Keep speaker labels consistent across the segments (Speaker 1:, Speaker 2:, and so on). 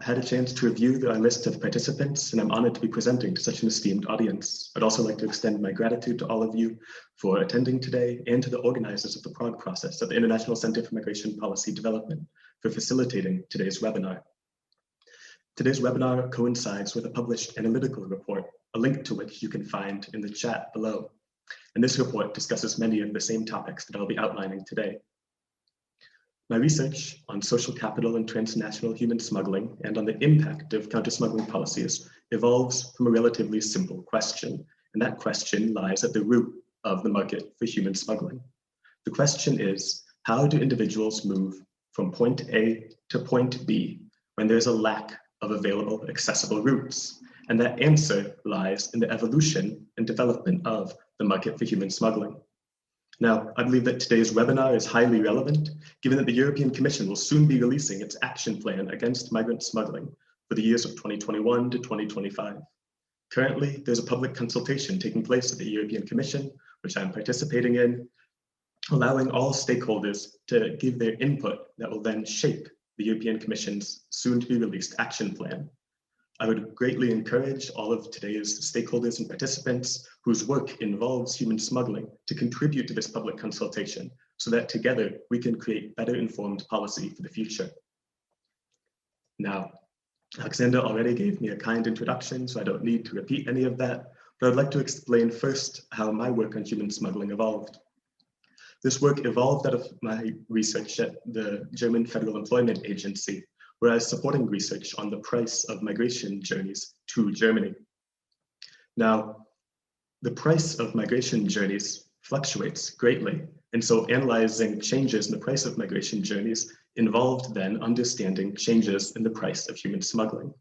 Speaker 1: had a chance to review our list of participants, and I'm honored to be presenting to such an esteemed audience. I'd also like to extend my gratitude to all of you for attending today and to the organizers of the Prague process at the International Center for Migration Policy Development for facilitating today's webinar. Today's webinar coincides with a published analytical report, a link to which you can find in the chat below. And this report discusses many of the same topics that I'll be outlining today. My research on social capital and transnational human smuggling and on the impact of counter-smuggling policies evolves from a relatively simple question, and that question lies at the root of the market for human smuggling. The question is, how do individuals move from point A to point B when there's a lack of available accessible routes? And that answer lies in the evolution and development of the market for human smuggling. Now, I believe that today's webinar is highly relevant, given that the European Commission will soon be releasing its action plan against migrant smuggling for the years of 2021 to 2025. Currently, there's a public consultation taking place at the European Commission, which I'm participating in, allowing all stakeholders to give their input that will then shape the European Commission's soon-to-be released action plan. I would greatly encourage all of today's stakeholders and participants whose work involves human smuggling to contribute to this public consultation so that together we can create better informed policy for the future. Now, Alexander already gave me a kind introduction, so I don't need to repeat any of that, but I'd like to explain first how my work on human smuggling evolved. This work evolved out of my research at the German Federal Employment Agency, where I was supporting research on the price of migration journeys to Germany. Now, the price of migration journeys fluctuates greatly, and so analyzing changes in the price of migration journeys involved then understanding changes in the price of human smuggling.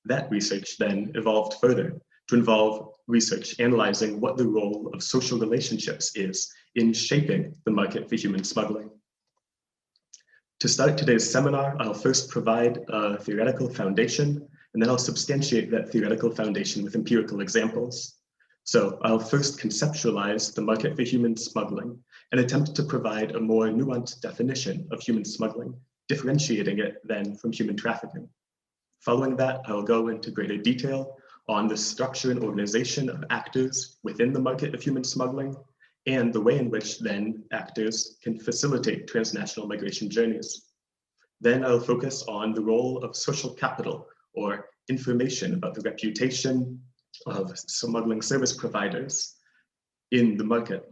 Speaker 1: That research then evolved further to involve research analyzing what the role of social relationships is in shaping the market for human smuggling. To start today's seminar, I'll first provide a theoretical foundation, and then I'll substantiate that theoretical foundation with empirical examples. So I'll first conceptualize the market for human smuggling and attempt to provide a more nuanced definition of human smuggling, differentiating it then from human trafficking. Following that, I'll go into greater detail on the structure and organization of actors within the market of human smuggling, and the way in which then actors can facilitate transnational migration journeys. Then I'll focus on the role of social capital, or information about the reputation of smuggling service providers in the market.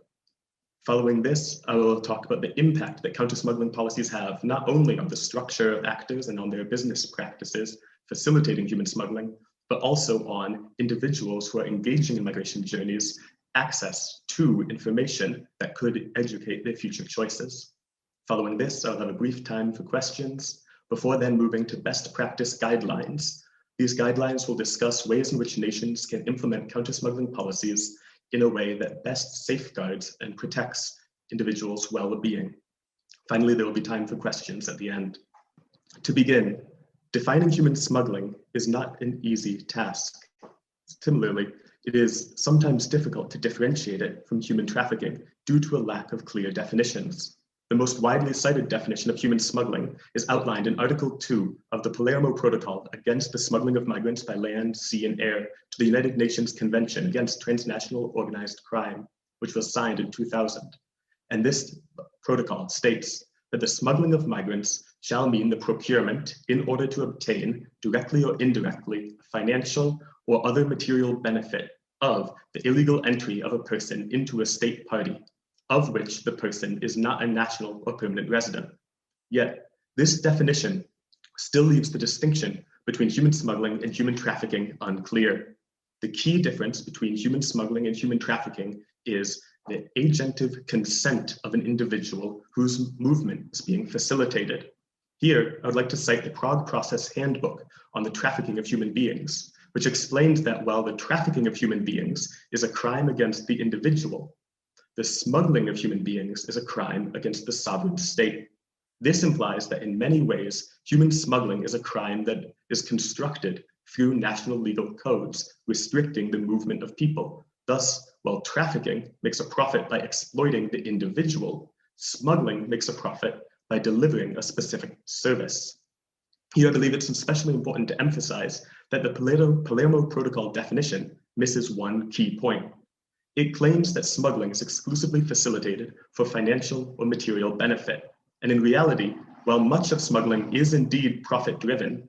Speaker 1: Following this, I will talk about the impact that counter-smuggling policies have, not only on the structure of actors and on their business practices facilitating human smuggling, but also on individuals who are engaging in migration journeys access to information that could educate their future choices. Following this, I'll have a brief time for questions before then moving to best practice guidelines. These guidelines will discuss ways in which nations can implement counter-smuggling policies in a way that best safeguards and protects individuals' well-being. Finally, there will be time for questions at the end. To begin, defining human smuggling is not an easy task. Similarly, it is sometimes difficult to differentiate it from human trafficking due to a lack of clear definitions. The most widely cited definition of human smuggling is outlined in Article 2 of the Palermo Protocol against the smuggling of migrants by land, sea, and air to the United Nations Convention against Transnational Organized Crime, which was signed in 2000. And this protocol states that the smuggling of migrants shall mean the procurement in order to obtain, directly or indirectly, financial or other material benefit of the illegal entry of a person into a state party, of which the person is not a national or permanent resident. Yet, this definition still leaves the distinction between human smuggling and human trafficking unclear. The key difference between human smuggling and human trafficking is the agentive consent of an individual whose movement is being facilitated. Here, I would like to cite the Prague Process Handbook on the Trafficking of Human Beings, which explains that while the trafficking of human beings is a crime against the individual, the smuggling of human beings is a crime against the sovereign state. This implies that in many ways, human smuggling is a crime that is constructed through national legal codes restricting the movement of people. Thus, while trafficking makes a profit by exploiting the individual, smuggling makes a profit by delivering a specific service. Here, I believe it's especially important to emphasize that the Palermo Protocol definition misses one key point. It claims that smuggling is exclusively facilitated for financial or material benefit. And in reality, while much of smuggling is indeed profit-driven,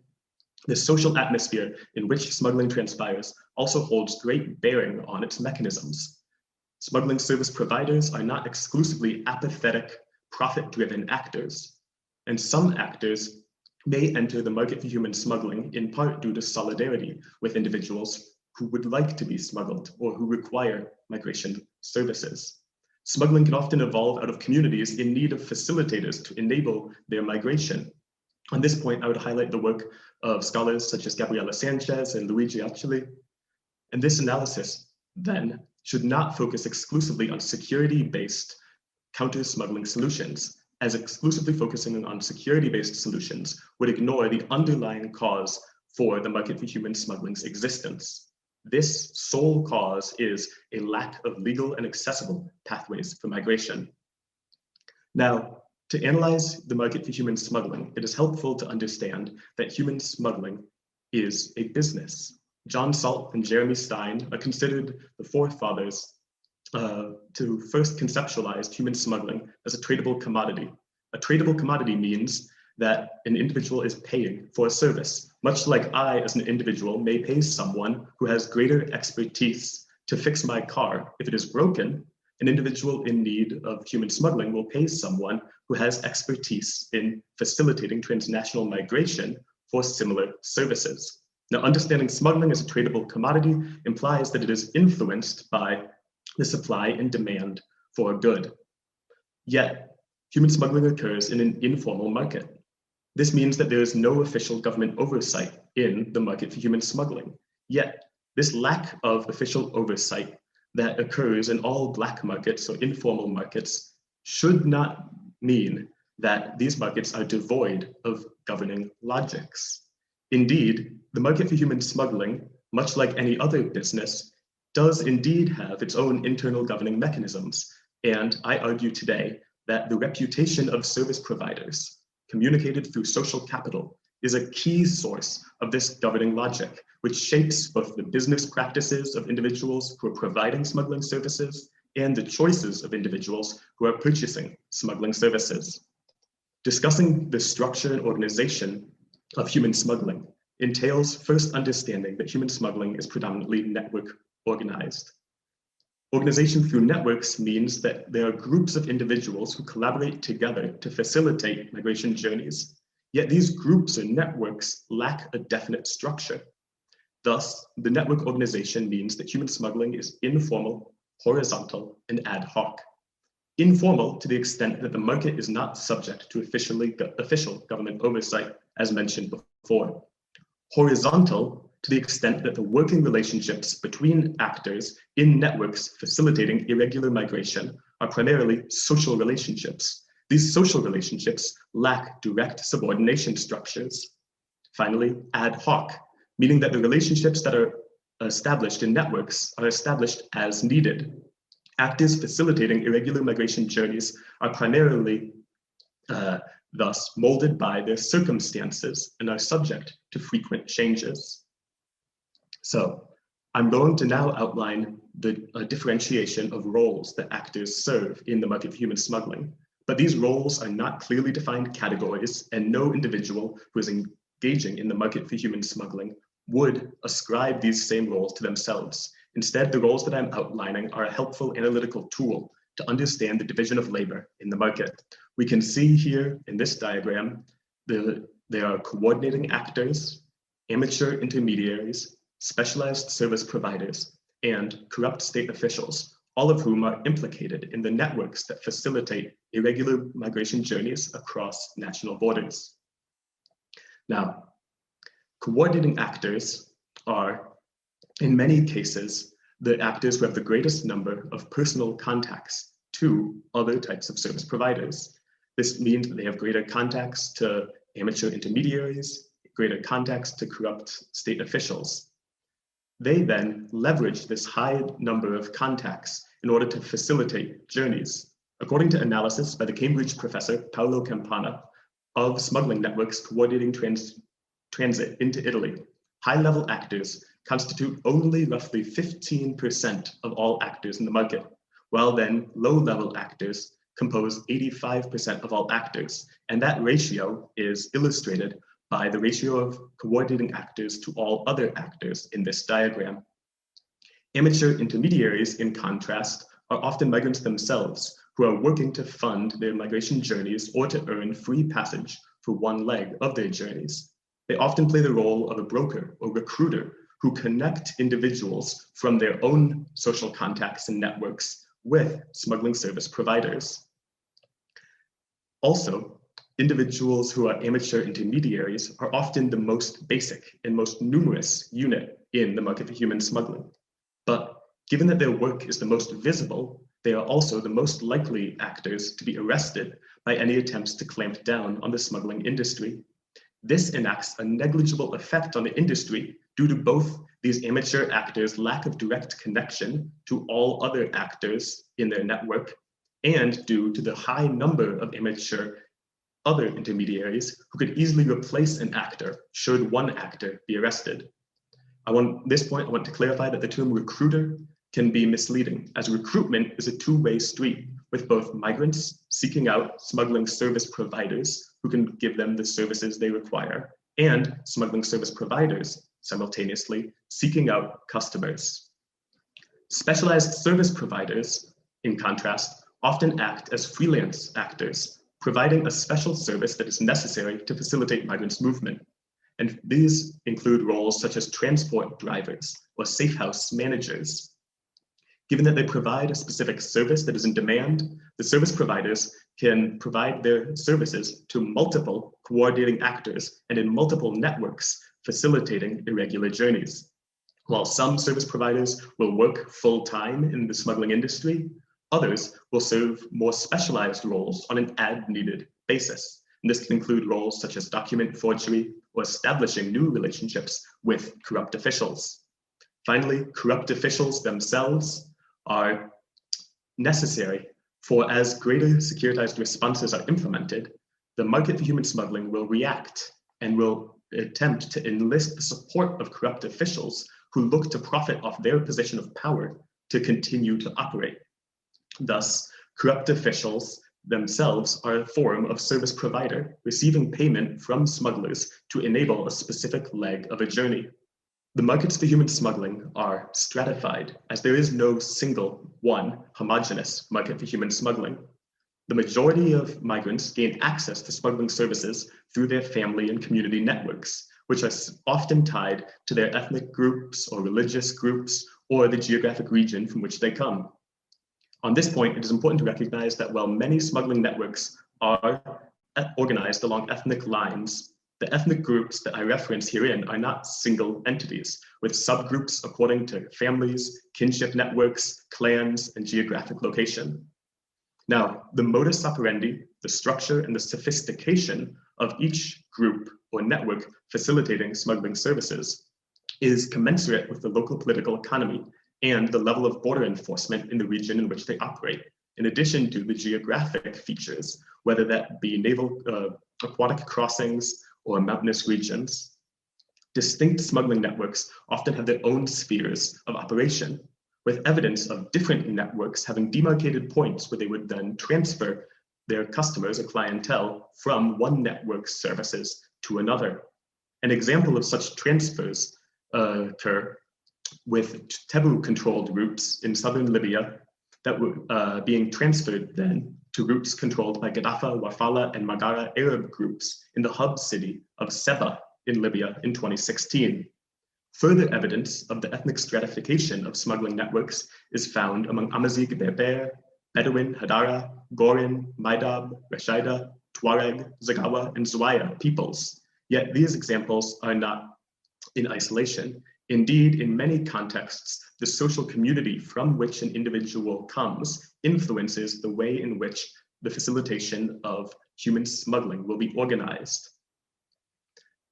Speaker 1: the social atmosphere in which smuggling transpires also holds great bearing on its mechanisms. Smuggling service providers are not exclusively apathetic, profit-driven actors, and some actors may enter the market for human smuggling in part due to solidarity with individuals who would like to be smuggled or who require migration services. Smuggling can often evolve out of communities in need of facilitators to enable their migration. On this point, I would highlight the work of scholars such as Gabriela Sanchez and Luigi Accioli. And this analysis, then, should not focus exclusively on security-based counter-smuggling solutions, as exclusively focusing on security-based solutions would ignore the underlying cause for the market for human smuggling's existence. This sole cause is a lack of legal and accessible pathways for migration. Now, to analyze the market for human smuggling, it is helpful to understand that human smuggling is a business. John Salt and Jeremy Stein are considered the forefathers to first conceptualize human smuggling as a tradable commodity. A tradable commodity means that an individual is paying for a service, much like I, as an individual, may pay someone who has greater expertise to fix my car if it is broken. An individual in need of human smuggling will pay someone who has expertise in facilitating transnational migration for similar services. Now, understanding smuggling as a tradable commodity implies that it is influenced by the supply and demand for a good. Yet, human smuggling occurs in an informal market. This means that there is no official government oversight in the market for human smuggling. Yet, this lack of official oversight that occurs in all black markets or informal markets should not mean that these markets are devoid of governing logics. Indeed, the market for human smuggling, much like any other business, does indeed have its own internal governing mechanisms. And I argue today that the reputation of service providers, communicated through social capital, is a key source of this governing logic, which shapes both the business practices of individuals who are providing smuggling services and the choices of individuals who are purchasing smuggling services. Discussing the structure and organization of human smuggling entails first understanding that human smuggling is predominantly network organized. Organization through networks means that there are groups of individuals who collaborate together to facilitate migration journeys, yet these groups or networks lack a definite structure. Thus, the network organization means that human smuggling is informal, horizontal, and ad hoc. Informal to the extent that the market is not subject to official government oversight, as mentioned before. Horizontal to the extent that the working relationships between actors in networks facilitating irregular migration are primarily social relationships. These social relationships lack direct subordination structures. Finally, ad hoc, meaning that the relationships that are established in networks are established as needed. Actors facilitating irregular migration journeys are primarily thus molded by their circumstances and are subject to frequent changes. So I'm going to now outline the differentiation of roles that actors serve in the market for human smuggling. But these roles are not clearly defined categories, and no individual who is engaging in the market for human smuggling would ascribe these same roles to themselves. Instead, the roles that I'm outlining are a helpful analytical tool to understand the division of labor in the market. We can see here in this diagram, there are coordinating actors, amateur intermediaries, specialized service providers, and corrupt state officials, all of whom are implicated in the networks that facilitate irregular migration journeys across national borders. Now, coordinating actors are, in many cases, the actors who have the greatest number of personal contacts to other types of service providers. This means that they have greater contacts to amateur intermediaries, greater contacts to corrupt state officials. They then leverage this high number of contacts in order to facilitate journeys. According to analysis by the Cambridge professor Paolo Campana of smuggling networks coordinating transit into Italy, high-level actors constitute only roughly 15% of all actors in the market, while then low-level actors compose 85% of all actors, and that ratio is illustrated by the ratio of coordinating actors to all other actors in this diagram. Amateur intermediaries, in contrast, are often migrants themselves who are working to fund their migration journeys or to earn free passage for one leg of their journeys. They often play the role of a broker or recruiter who connect individuals from their own social contacts and networks with smuggling service providers. Also, individuals who are amateur intermediaries are often the most basic and most numerous unit in the market for human smuggling. But given that their work is the most visible, they are also the most likely actors to be arrested by any attempts to clamp down on the smuggling industry. This enacts a negligible effect on the industry due to both these amateur actors' lack of direct connection to all other actors in their network, and due to the high number of amateur other intermediaries who could easily replace an actor should one actor be arrested. I want to clarify that the term recruiter can be misleading, as recruitment is a two-way street with both migrants seeking out smuggling service providers who can give them the services they require, and smuggling service providers simultaneously seeking out customers. Specialized service providers, in contrast, often act as freelance actors, providing a special service that is necessary to facilitate migrants' movement. And these include roles such as transport drivers or safe house managers. Given that they provide a specific service that is in demand, the service providers can provide their services to multiple coordinating actors and in multiple networks, facilitating irregular journeys. While some service providers will work full-time in the smuggling industry, others will serve more specialized roles on an as-needed basis. And this can include roles such as document forgery or establishing new relationships with corrupt officials. Finally, corrupt officials themselves are necessary for, as greater securitized responses are implemented, the market for human smuggling will react and will attempt to enlist the support of corrupt officials who look to profit off their position of power to continue to operate. Thus, corrupt officials themselves are a form of service provider receiving payment from smugglers to enable a specific leg of a journey. The markets for human smuggling are stratified, as there is no single one homogeneous market for human smuggling. The majority of migrants gain access to smuggling services through their family and community networks, which are often tied to their ethnic groups or religious groups or the geographic region from which they come. On this point, it is important to recognize that while many smuggling networks are organized along ethnic lines, the ethnic groups that I reference herein are not single entities, with subgroups according to families, kinship networks, clans, and geographic location. Now, the modus operandi, the structure, and the sophistication of each group or network facilitating smuggling services is commensurate with the local political economy and the level of border enforcement in the region in which they operate, in addition to the geographic features, whether that be naval, aquatic crossings, or mountainous regions. Distinct smuggling networks often have their own spheres of operation, with evidence of different networks having demarcated points where they would then transfer their customers or clientele from one network's services to another. An example of such transfers occur with Tebu-controlled routes in southern Libya that were being transferred then to routes controlled by Gaddafi, Wafala, and Magara Arab groups in the hub city of Seba in Libya in 2016. Further evidence of the ethnic stratification of smuggling networks is found among Amazigh Berber, Bedouin, Hadara, Gorin, Maidab, Rashaida, Tuareg, Zagawa, and Zuwaya peoples. Yet these examples are not in isolation. Indeed, in many contexts, the social community from which an individual comes influences the way in which the facilitation of human smuggling will be organized.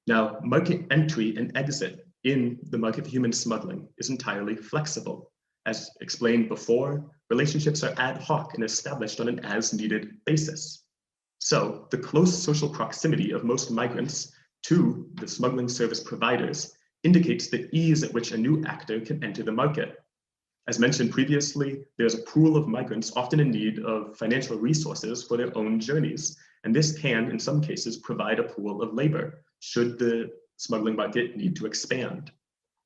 Speaker 1: Now, market entry and exit in the market for human smuggling is entirely flexible. As explained before, relationships are ad hoc and established on an as-needed basis. So, the close social proximity of most migrants to the smuggling service providers indicates the ease at which a new actor can enter the market. As mentioned previously, there's a pool of migrants often in need of financial resources for their own journeys, and this can, in some cases, provide a pool of labor should the smuggling market need to expand.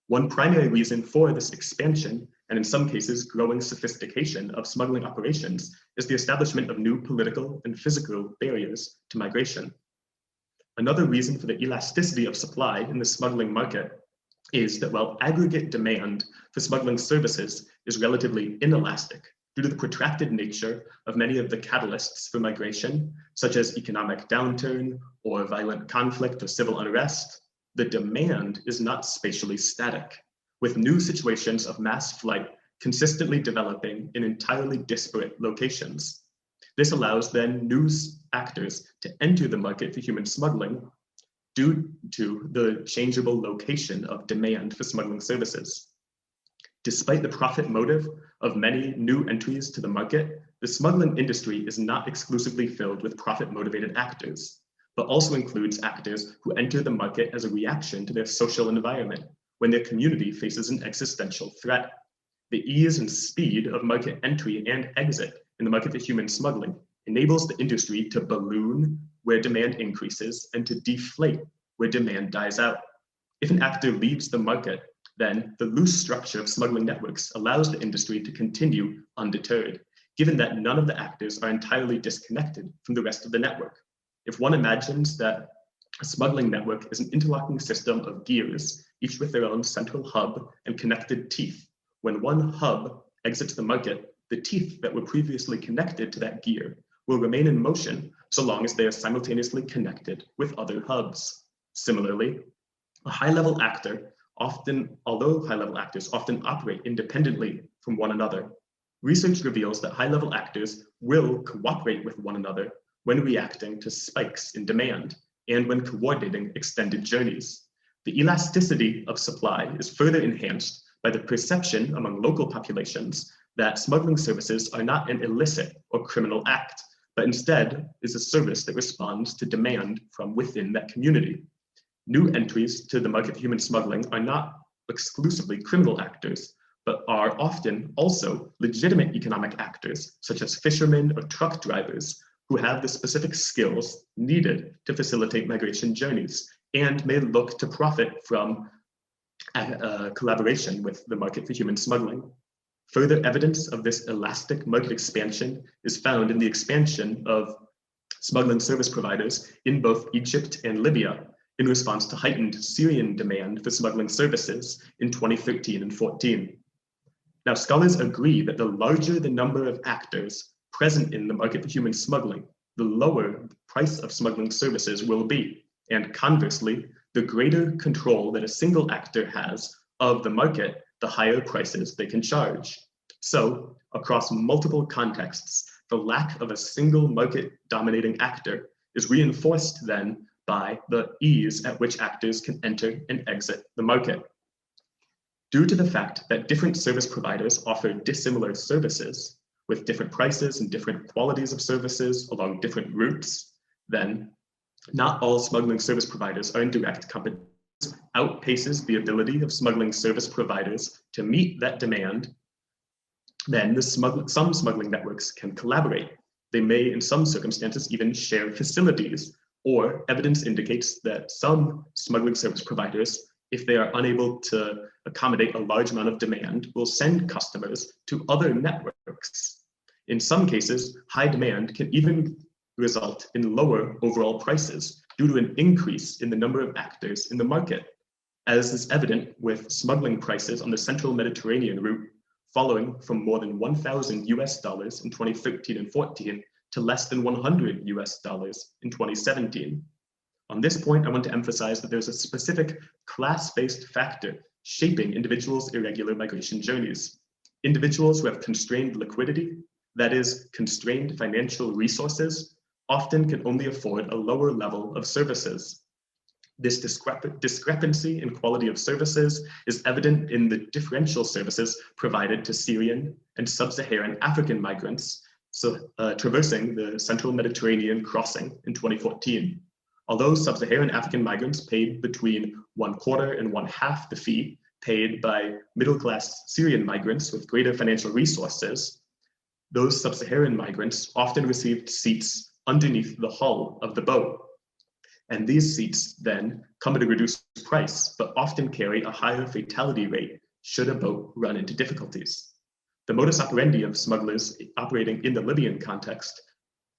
Speaker 1: One primary reason for this expansion, and in some cases growing sophistication of smuggling operations, is the establishment of new political and physical barriers to migration. Another reason for the elasticity of supply in the smuggling market is that while aggregate demand for smuggling services is relatively inelastic due to the protracted nature of many of the catalysts for migration, such as economic downturn or violent conflict or civil unrest, the demand is not spatially static, with new situations of mass flight consistently developing in entirely disparate locations. This allows then new actors to enter the market for human smuggling due to the changeable location of demand for smuggling services. Despite the profit motive of many new entries to the market, the smuggling industry is not exclusively filled with profit-motivated actors, but also includes actors who enter the market as a reaction to their social environment when their community faces an existential threat. The ease and speed of market entry and exit in the market for human smuggling enables the industry to balloon where demand increases and to deflate where demand dies out. If an actor leaves the market, then the loose structure of smuggling networks allows the industry to continue undeterred, given that none of the actors are entirely disconnected from the rest of the network. If one imagines that a smuggling network is an interlocking system of gears, each with their own central hub and connected teeth, when one hub exits the market, the teeth that were previously connected to that gear will remain in motion so long as they are simultaneously connected with other hubs. Similarly, a high-level actor although high-level actors often operate independently from one another, research reveals that high-level actors will cooperate with one another when reacting to spikes in demand and when coordinating extended journeys. The elasticity of supply is further enhanced by the perception among local populations that smuggling services are not an illicit or criminal act, but instead is a service that responds to demand from within that community. New entries to the market for human smuggling are not exclusively criminal actors, but are often also legitimate economic actors, such as fishermen or truck drivers, who have the specific skills needed to facilitate migration journeys and may look to profit from collaboration with the market for human smuggling. Further evidence of this elastic market expansion is found in the expansion of smuggling service providers in both Egypt and Libya in response to heightened Syrian demand for smuggling services in 2013 and 14. Now, scholars agree that the larger the number of actors present in the market for human smuggling, the lower the price of smuggling services will be. And conversely, the greater control that a single actor has of the market, the higher prices they can charge. So, across multiple contexts, the lack of a single market-dominating actor is reinforced then by the ease at which actors can enter and exit the market. Due to the fact that different service providers offer dissimilar services with different prices and different qualities of services along different routes, then not all smuggling service providers are in direct competition. Outpaces the ability of smuggling service providers to meet that demand, then some smuggling networks can collaborate. They may, in some circumstances, even share facilities, or evidence indicates that some smuggling service providers, if they are unable to accommodate a large amount of demand, will send customers to other networks. In some cases, high demand can even result in lower overall prices due to an increase in the number of actors in the market, as is evident with smuggling prices on the central Mediterranean route falling from more than $1,000 in 2013 and 14 to less than $100 in 2017. On this point, I want to emphasize that there's a specific class-based factor shaping individuals' irregular migration journeys. Individuals who have constrained liquidity, that is, constrained financial resources, often can only afford a lower level of services. This discrepancy in quality of services is evident in the differential services provided to Syrian and sub-Saharan African migrants traversing the central Mediterranean crossing in 2014. Although sub-Saharan African migrants paid between 1/4 and 1/2 the fee paid by middle-class Syrian migrants with greater financial resources, those sub-Saharan migrants often received seats underneath the hull of the boat. And these seats then come at a reduced price, but often carry a higher fatality rate should a boat run into difficulties. The modus operandi of smugglers operating in the Libyan context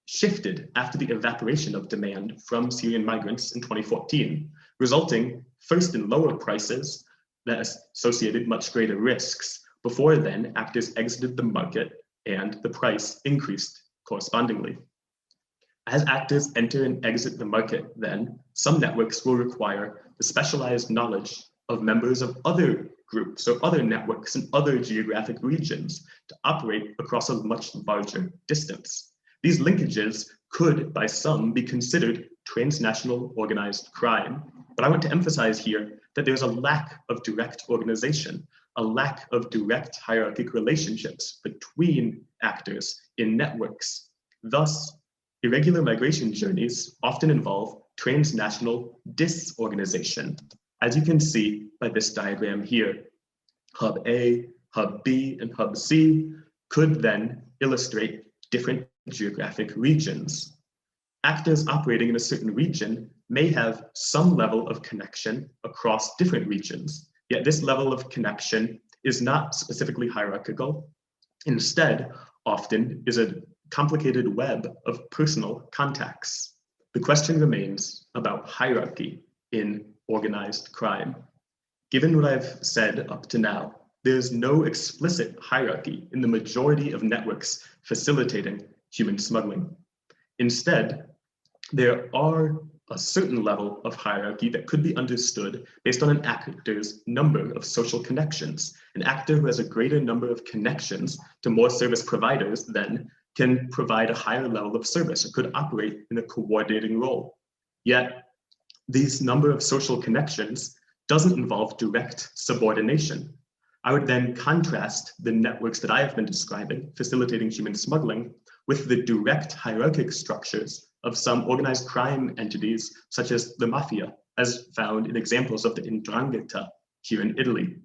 Speaker 1: shifted after the evaporation of demand from Syrian migrants in 2014, resulting first in lower prices that associated much greater risks. Before then, actors exited the market and the price increased correspondingly. As actors enter and exit the market, then, some networks will require the specialized knowledge of members of other groups or other networks in other geographic regions to operate across a much larger distance. These linkages could, by some, be considered transnational organized crime. But I want to emphasize here that there's a lack of direct organization, a lack of direct hierarchic relationships between actors in networks. Thus, irregular migration journeys often involve transnational disorganization. As you can see by this diagram here, Hub A, Hub B, and Hub C could then illustrate different geographic regions. Actors operating in a certain region may have some level of connection across different regions, yet this level of connection is not specifically hierarchical. Instead, often is a complicated web of personal contacts. The question remains about hierarchy in organized crime. Given what I've said up to now, there's no explicit hierarchy in the majority of networks facilitating human smuggling. Instead, there are a certain level of hierarchy that could be understood based on an actor's number of social connections. An actor who has a greater number of connections to more service providers then can provide a higher level of service or could operate in a coordinating role. Yet, these number of social connections doesn't involve direct subordination. I would then contrast the networks that I have been describing, facilitating human smuggling, with the direct hierarchic structures of some organized crime entities, such as the mafia, as found in examples of the 'Ndrangheta here in Italy.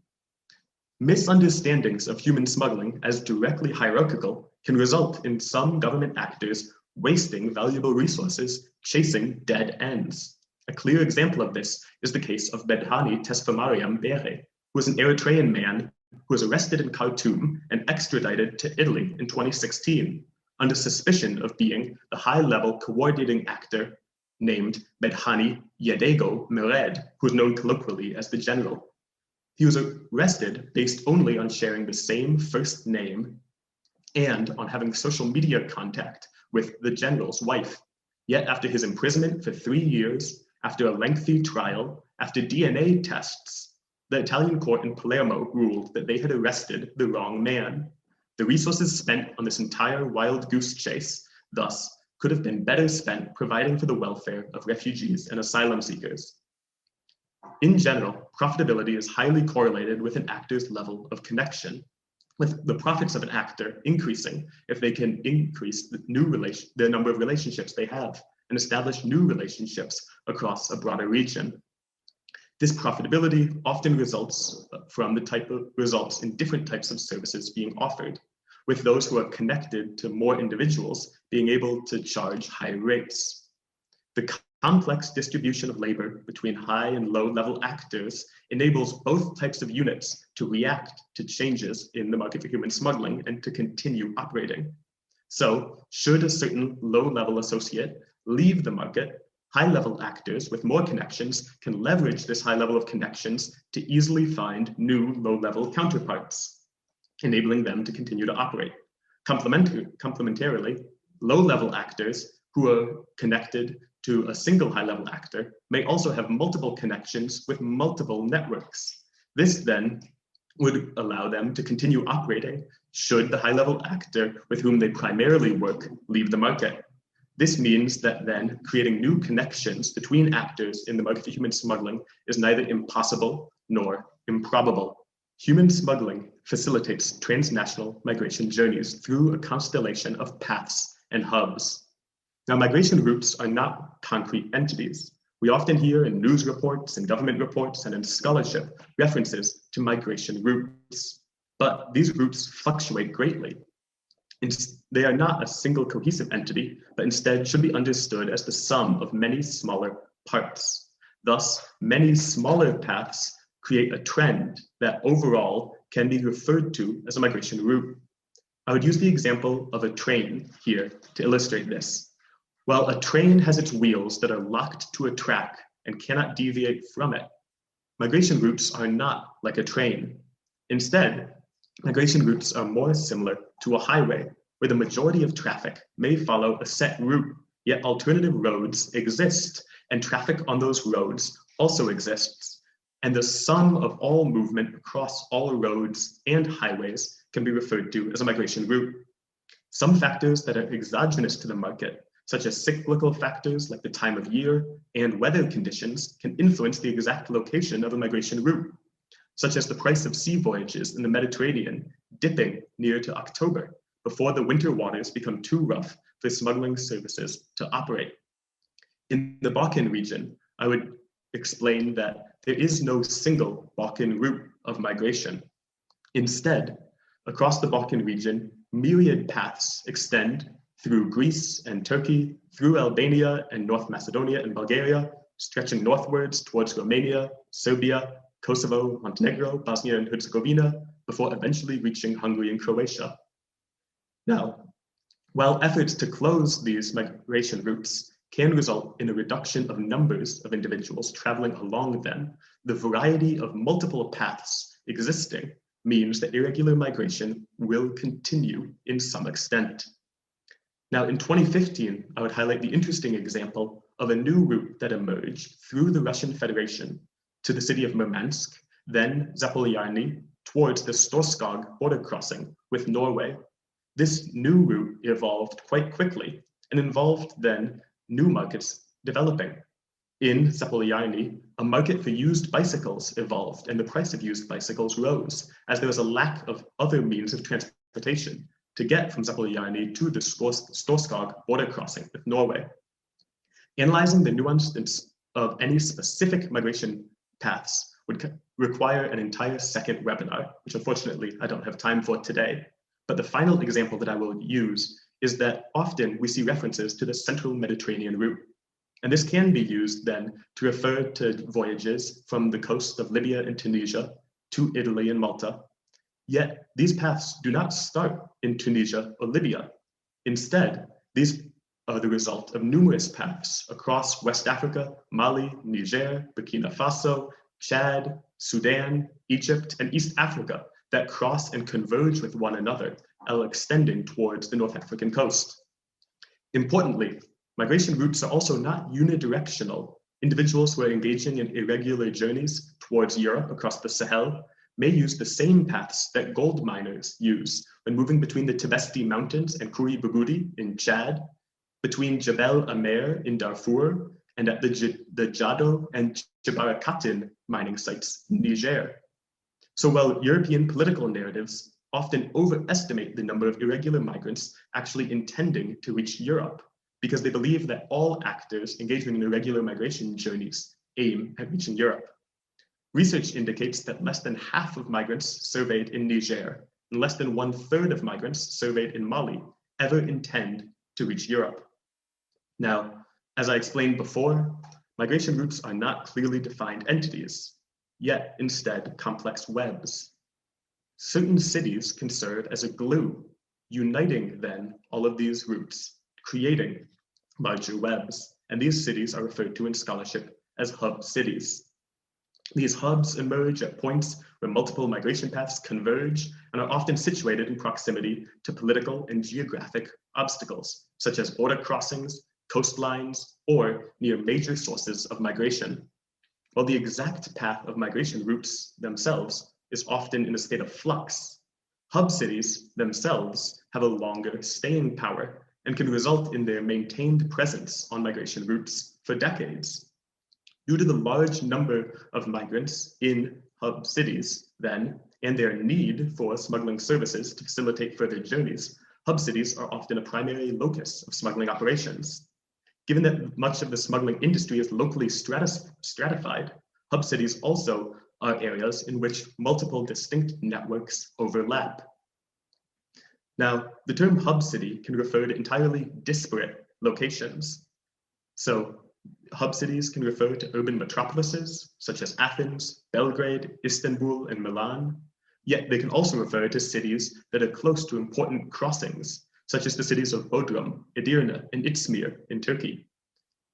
Speaker 1: Misunderstandings of human smuggling as directly hierarchical can result in some government actors wasting valuable resources chasing dead ends. A clear example of this is the case of Bedhani Tesfamariam Bere, who was an Eritrean man who was arrested in Khartoum and extradited to Italy in 2016 under suspicion of being the high-level coordinating actor named Bedhani Yedego Mered, who is known colloquially as the General. He was arrested based only on sharing the same first name and on having social media contact with the General's wife. Yet after his imprisonment for 3 years, after a lengthy trial, after DNA tests, the Italian court in Palermo ruled that they had arrested the wrong man. The resources spent on this entire wild goose chase, thus, could have been better spent providing for the welfare of refugees and asylum seekers. In general, profitability is highly correlated with an actor's level of connection, with the profits of an actor increasing if they can increase the number of relationships they have and establish new relationships across a broader region. This profitability often results from the type of results in different types of services being offered, with those who are connected to more individuals being able to charge high rates. The complex distribution of labor between high and low level actors enables both types of units to react to changes in the market for human smuggling and to continue operating. So, should a certain low level associate leave the market, high level actors with more connections can leverage this high level of connections to easily find new low level counterparts, enabling them to continue to operate. Complementarily, low level actors who are connected to a single high level actor may also have multiple connections with multiple networks. This then would allow them to continue operating should the high level actor with whom they primarily work leave the market. This means that then creating new connections between actors in the market for human smuggling is neither impossible nor improbable. Human smuggling facilitates transnational migration journeys through a constellation of paths and hubs. Now, migration routes are not concrete entities. We often hear in news reports, in government reports, and in scholarship references to migration routes, but these routes fluctuate greatly. They are not a single cohesive entity, but instead should be understood as the sum of many smaller parts. Thus, many smaller paths create a trend that overall can be referred to as a migration route. I would use the example of a train here to illustrate this. Well, a train has its wheels that are locked to a track and cannot deviate from it. Migration routes are not like a train. Instead, migration routes are more similar to a highway, where the majority of traffic may follow a set route, yet alternative roads exist, and traffic on those roads also exists. And the sum of all movement across all roads and highways can be referred to as a migration route. Some factors that are exogenous to the market, such as cyclical factors like the time of year and weather conditions, can influence the exact location of a migration route, such as the price of sea voyages in the Mediterranean dipping near to October, before the winter waters become too rough for smuggling services to operate. In the Balkan region, I would explain that there is no single Balkan route of migration. Instead, across the Balkan region, myriad paths extend through Greece and Turkey, through Albania and North Macedonia and Bulgaria, stretching northwards towards Romania, Serbia, Kosovo, Montenegro, Bosnia and Herzegovina, before eventually reaching Hungary and Croatia. Now, while efforts to close these migration routes can result in a reduction of numbers of individuals traveling along them, the variety of multiple paths existing means that irregular migration will continue in some extent. Now, in 2015, I would highlight the interesting example of a new route that emerged through the Russian Federation to the city of Murmansk, then Zapolyarny, towards the Storskog border crossing with Norway. This new route evolved quite quickly and involved then new markets developing. In Zapolyarny, a market for used bicycles evolved and the price of used bicycles rose as there was a lack of other means of transportation to get from Zapolyarny to the Storskog border crossing with Norway. Analyzing the nuance of any specific migration paths would require an entire second webinar, which unfortunately I don't have time for today. But the final example that I will use is that often we see references to the central Mediterranean route. And this can be used then to refer to voyages from the coast of Libya and Tunisia to Italy and Malta. Yet these paths do not start in Tunisia or Libya. Instead, these are the result of numerous paths across West Africa, Mali, Niger, Burkina Faso, Chad, Sudan, Egypt, and East Africa that cross and converge with one another, extending towards the North African coast. Importantly, migration routes are also not unidirectional. Individuals who are engaging in irregular journeys towards Europe across the Sahel may use the same paths that gold miners use when moving between the Tibesti Mountains and Kuri Bugudi in Chad, between Jebel Amer in Darfur, and at the Jado and Jabarakatin mining sites in Niger. So while European political narratives often overestimate the number of irregular migrants actually intending to reach Europe, because they believe that all actors engaging in irregular migration journeys aim at reaching Europe. Research indicates that less than half of migrants surveyed in Niger and less than 1/3 of migrants surveyed in Mali ever intend to reach Europe. Now, as I explained before, migration routes are not clearly defined entities, yet instead complex webs. Certain cities can serve as a glue, uniting then all of these routes, creating larger webs, and these cities are referred to in scholarship as hub cities. These hubs emerge at points where multiple migration paths converge and are often situated in proximity to political and geographic obstacles, such as border crossings, coastlines, or near major sources of migration. While the exact path of migration routes themselves is often in a state of flux, hub cities themselves have a longer staying power and can result in their maintained presence on migration routes for decades. Due to the large number of migrants in hub cities, then, and their need for smuggling services to facilitate further journeys, hub cities are often a primary locus of smuggling operations. Given that much of the smuggling industry is locally stratified, hub cities also are areas in which multiple distinct networks overlap. Now, the term hub city can refer to entirely disparate locations. So hub cities can refer to urban metropolises such as Athens, Belgrade, Istanbul, and Milan. Yet they can also refer to cities that are close to important crossings, such as the cities of Bodrum, Edirne, and Izmir in Turkey.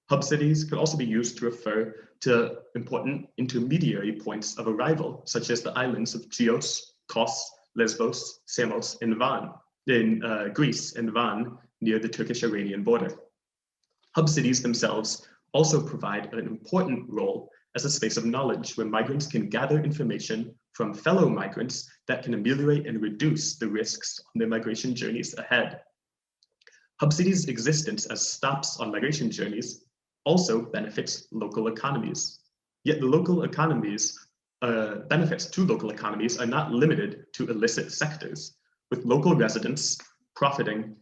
Speaker 1: Hub cities could also be used to refer to important intermediary points of arrival, such as the islands of Chios, Kos, Lesbos, Samos, and Van in Greece, and Van near the Turkish-Iranian border. Hub cities themselves also provide an important role as a space of knowledge where migrants can gather information from fellow migrants that can ameliorate and reduce the risks on their migration journeys ahead. Hub cities' existence as stops on migration journeys also benefits local economies. Yet the local economies, benefits to local economies are not limited to illicit sectors, with local residents profiting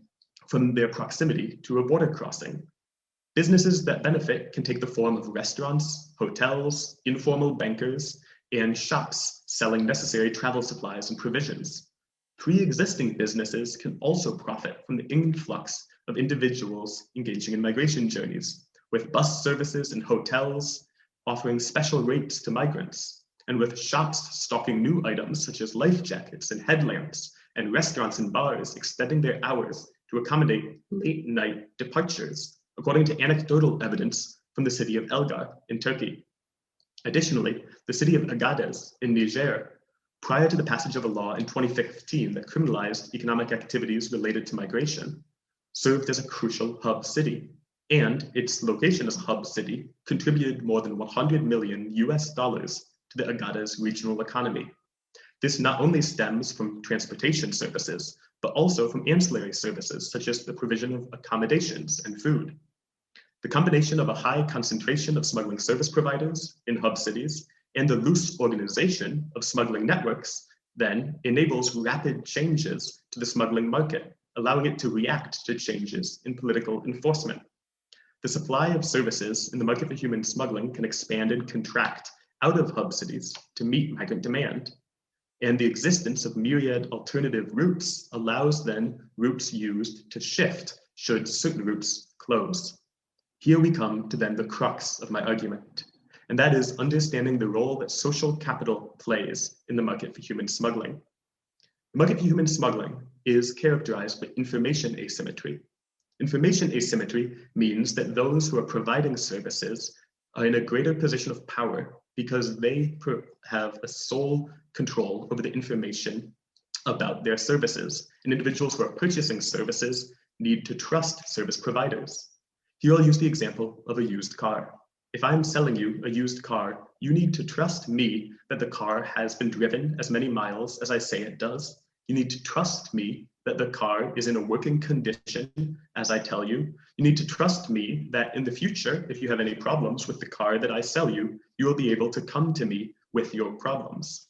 Speaker 1: from their proximity to a border crossing. Businesses that benefit can take the form of restaurants, hotels, informal bankers, and shops selling necessary travel supplies and provisions. Pre-existing businesses can also profit from the influx of individuals engaging in migration journeys, with bus services and hotels offering special rates to migrants, and with shops stocking new items such as life jackets and headlamps, and restaurants and bars extending their hours to accommodate late-night departures, according to anecdotal evidence from the city of Elgar in Turkey. Additionally, the city of Agadez in Niger, prior to the passage of a law in 2015 that criminalized economic activities related to migration, served as a crucial hub city, and its location as a hub city contributed more than $100 million to the Agadez regional economy. This not only stems from transportation services, but also from ancillary services such as the provision of accommodations and food. The combination of a high concentration of smuggling service providers in hub cities and the loose organization of smuggling networks then enables rapid changes to the smuggling market, allowing it to react to changes in political enforcement. The supply of services in the market for human smuggling can expand and contract out of hub cities to meet migrant demand. And the existence of myriad alternative routes allows then routes used to shift should certain routes close. Here we come to then the crux of my argument, and that is understanding the role that social capital plays in the market for human smuggling. The market for human smuggling is characterized by information asymmetry. Information asymmetry means that those who are providing services are in a greater position of power because they have a sole control over the information about their services, and individuals who are purchasing services need to trust service providers. Here I'll use the example of a used car. If I'm selling you a used car, you need to trust me that the car has been driven as many miles as I say it does. You need to trust me that the car is in a working condition as I tell you. You need to trust me that in the future, if you have any problems with the car that I sell you, you will be able to come to me with your problems.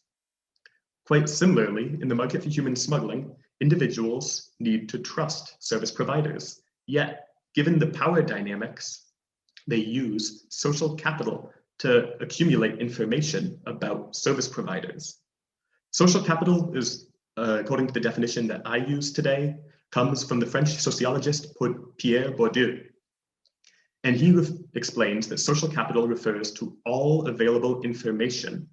Speaker 1: Quite similarly, in the market for human smuggling, individuals need to trust service providers. Yet, given the power dynamics, they use social capital to accumulate information about service providers. Social capital is, according to the definition that I use today, comes from the French sociologist Pierre Bourdieu. And he explains that social capital refers to all available information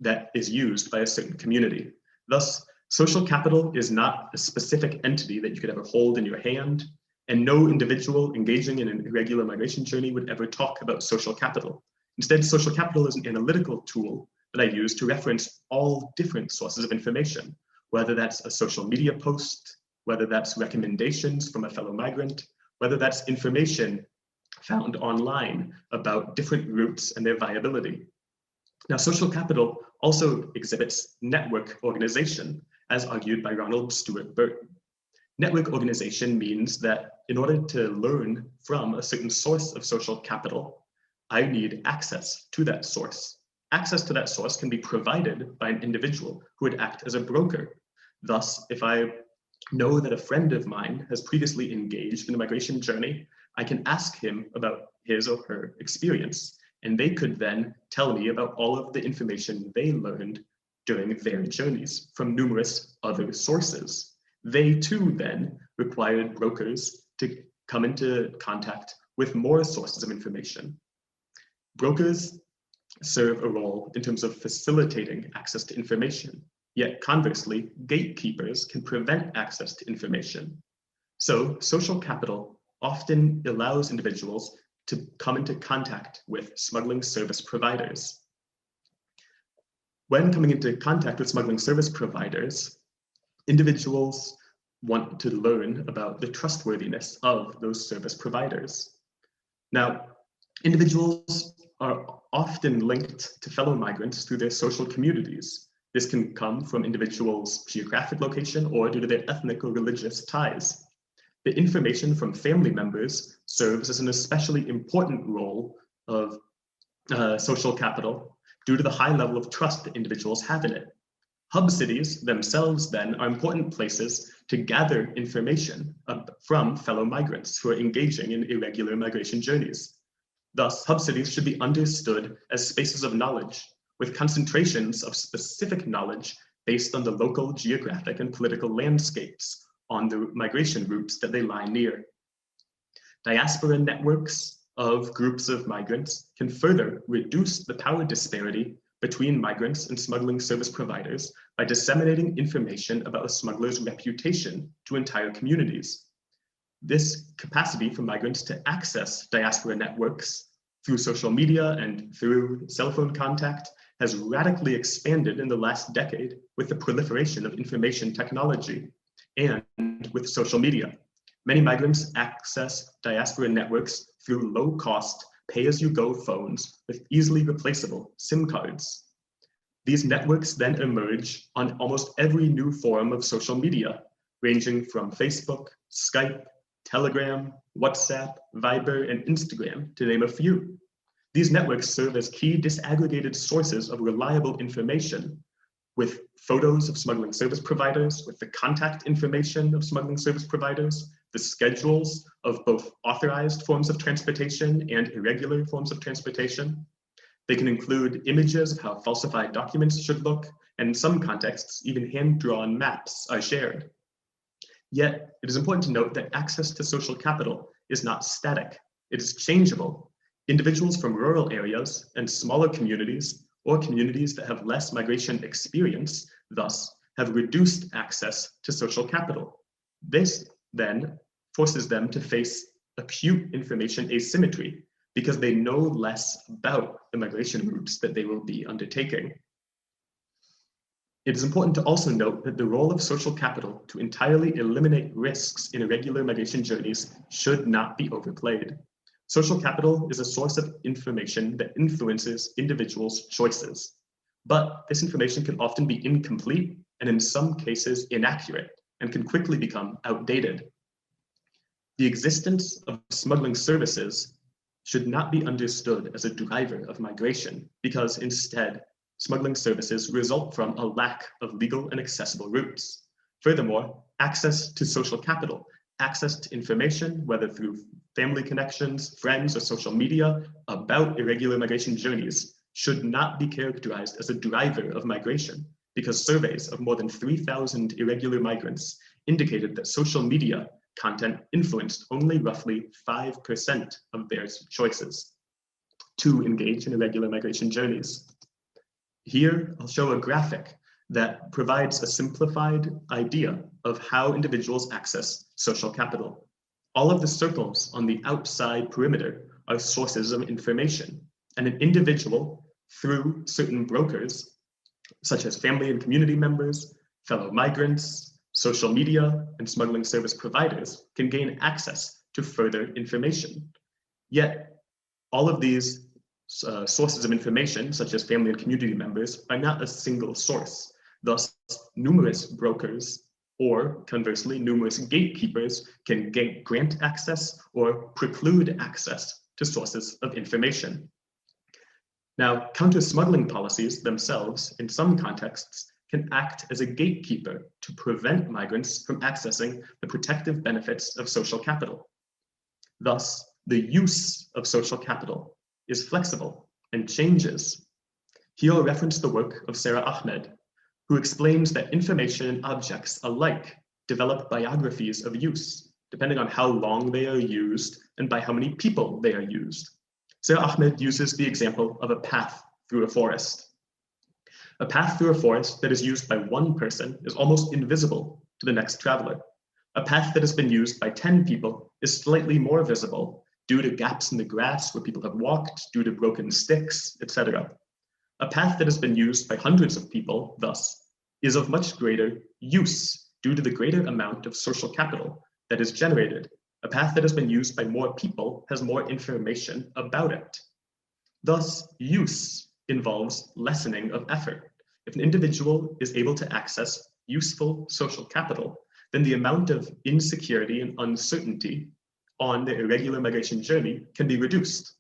Speaker 1: that is used by a certain community. Thus, social capital is not a specific entity that you could ever hold in your hand, and no individual engaging in an irregular migration journey would ever talk about social capital. Instead, social capital is an analytical tool that I use to reference all different sources of information, whether that's a social media post, whether that's recommendations from a fellow migrant, whether that's information found online about different routes and their viability. Now, social capital also exhibits network organization, as argued by Ronald Stewart Burton. Network organization means that in order to learn from a certain source of social capital, I need access to that source. Access to that source can be provided by an individual who would act as a broker. Thus, if I know that a friend of mine has previously engaged in a migration journey, I can ask him about his or her experience, and they could then tell me about all of the information they learned during their journeys from numerous other sources. They too then required brokers to come into contact with more sources of information. Brokers serve a role in terms of facilitating access to information, yet conversely, gatekeepers can prevent access to information. So social capital often allows individuals to come into contact with smuggling service providers. When coming into contact with smuggling service providers, individuals want to learn about the trustworthiness of those service providers. Now, individuals are often linked to fellow migrants through their social communities. This can come from individuals' geographic location or due to their ethnic or religious ties. The information from family members serves as an especially important role of social capital due to the high level of trust that individuals have in it. Hub cities themselves then are important places to gather information from fellow migrants who are engaging in irregular migration journeys. Thus, hub cities should be understood as spaces of knowledge, with concentrations of specific knowledge based on the local geographic and political landscapes on the migration routes that they lie near. Diaspora networks of groups of migrants can further reduce the power disparity between migrants and smuggling service providers by disseminating information about a smuggler's reputation to entire communities. This capacity for migrants to access diaspora networks through social media and through cell phone contact has radically expanded in the last decade with the proliferation of information technology and with social media. Many migrants access diaspora networks through low-cost, pay-as-you-go phones with easily replaceable SIM cards. These networks then emerge on almost every new form of social media, ranging from Facebook, Skype, Telegram, WhatsApp, Viber, and Instagram, to name a few. These networks serve as key disaggregated sources of reliable information, with photos of smuggling service providers, with the contact information of smuggling service providers, the schedules of both authorized forms of transportation and irregular forms of transportation. They can include images of how falsified documents should look, and in some contexts, even hand-drawn maps are shared. Yet, it is important to note that access to social capital is not static. It is changeable. Individuals from rural areas and smaller communities, or communities that have less migration experience, thus have reduced access to social capital. This then forces them to face acute information asymmetry because they know less about the migration routes that they will be undertaking. It is important to also note that the role of social capital to entirely eliminate risks in irregular migration journeys should not be overplayed. Social capital is a source of information that influences individuals' choices, but this information can often be incomplete and in some cases inaccurate and can quickly become outdated. The existence of smuggling services should not be understood as a driver of migration, because instead, smuggling services result from a lack of legal and accessible routes. Furthermore, access to social capital, access to information, whether through family connections, friends, or social media, about irregular migration journeys should not be characterized as a driver of migration, because surveys of more than 3,000 irregular migrants indicated that social media content influenced only roughly 5% of their choices to engage in irregular migration journeys. Here, I'll show a graphic that provides a simplified idea of how individuals access social capital. All of the circles on the outside perimeter are sources of information, and an individual, through certain brokers, such as family and community members, fellow migrants, social media, and smuggling service providers, can gain access to further information. Yet, all of these sources of information, such as family and community members, are not a single source. Thus, numerous brokers, or conversely, numerous gatekeepers can grant access or preclude access to sources of information. Now, counter-smuggling policies themselves, in some contexts, can act as a gatekeeper to prevent migrants from accessing the protective benefits of social capital. Thus, the use of social capital is flexible and changes. Here I'll reference the work of Sarah Ahmed, who explains that information and objects alike develop biographies of use, depending on how long they are used and by how many people they are used. Sarah Ahmed uses the example of a path through a forest. A path through a forest that is used by one person is almost invisible to the next traveler. A path that has been used by 10 people is slightly more visible due to gaps in the grass where people have walked, due to broken sticks, etc. A path that has been used by hundreds of people, thus, is of much greater use due to the greater amount of social capital that is generated. A path that has been used by more people has more information about it. Thus, use involves lessening of effort. If an individual is able to access useful social capital, then the amount of insecurity and uncertainty on the irregular migration journey can be reduced.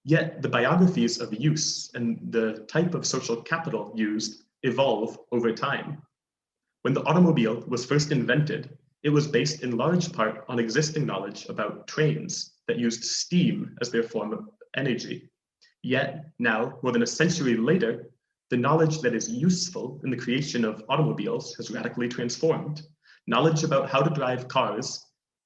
Speaker 1: Yet the biographies of use and the type of social capital used evolve over time. When the automobile was first invented, it was based in large part on existing knowledge about trains that used steam as their form of energy. Yet now, more than a century later, the knowledge that is useful in the creation of automobiles has radically transformed. Knowledge about how to drive cars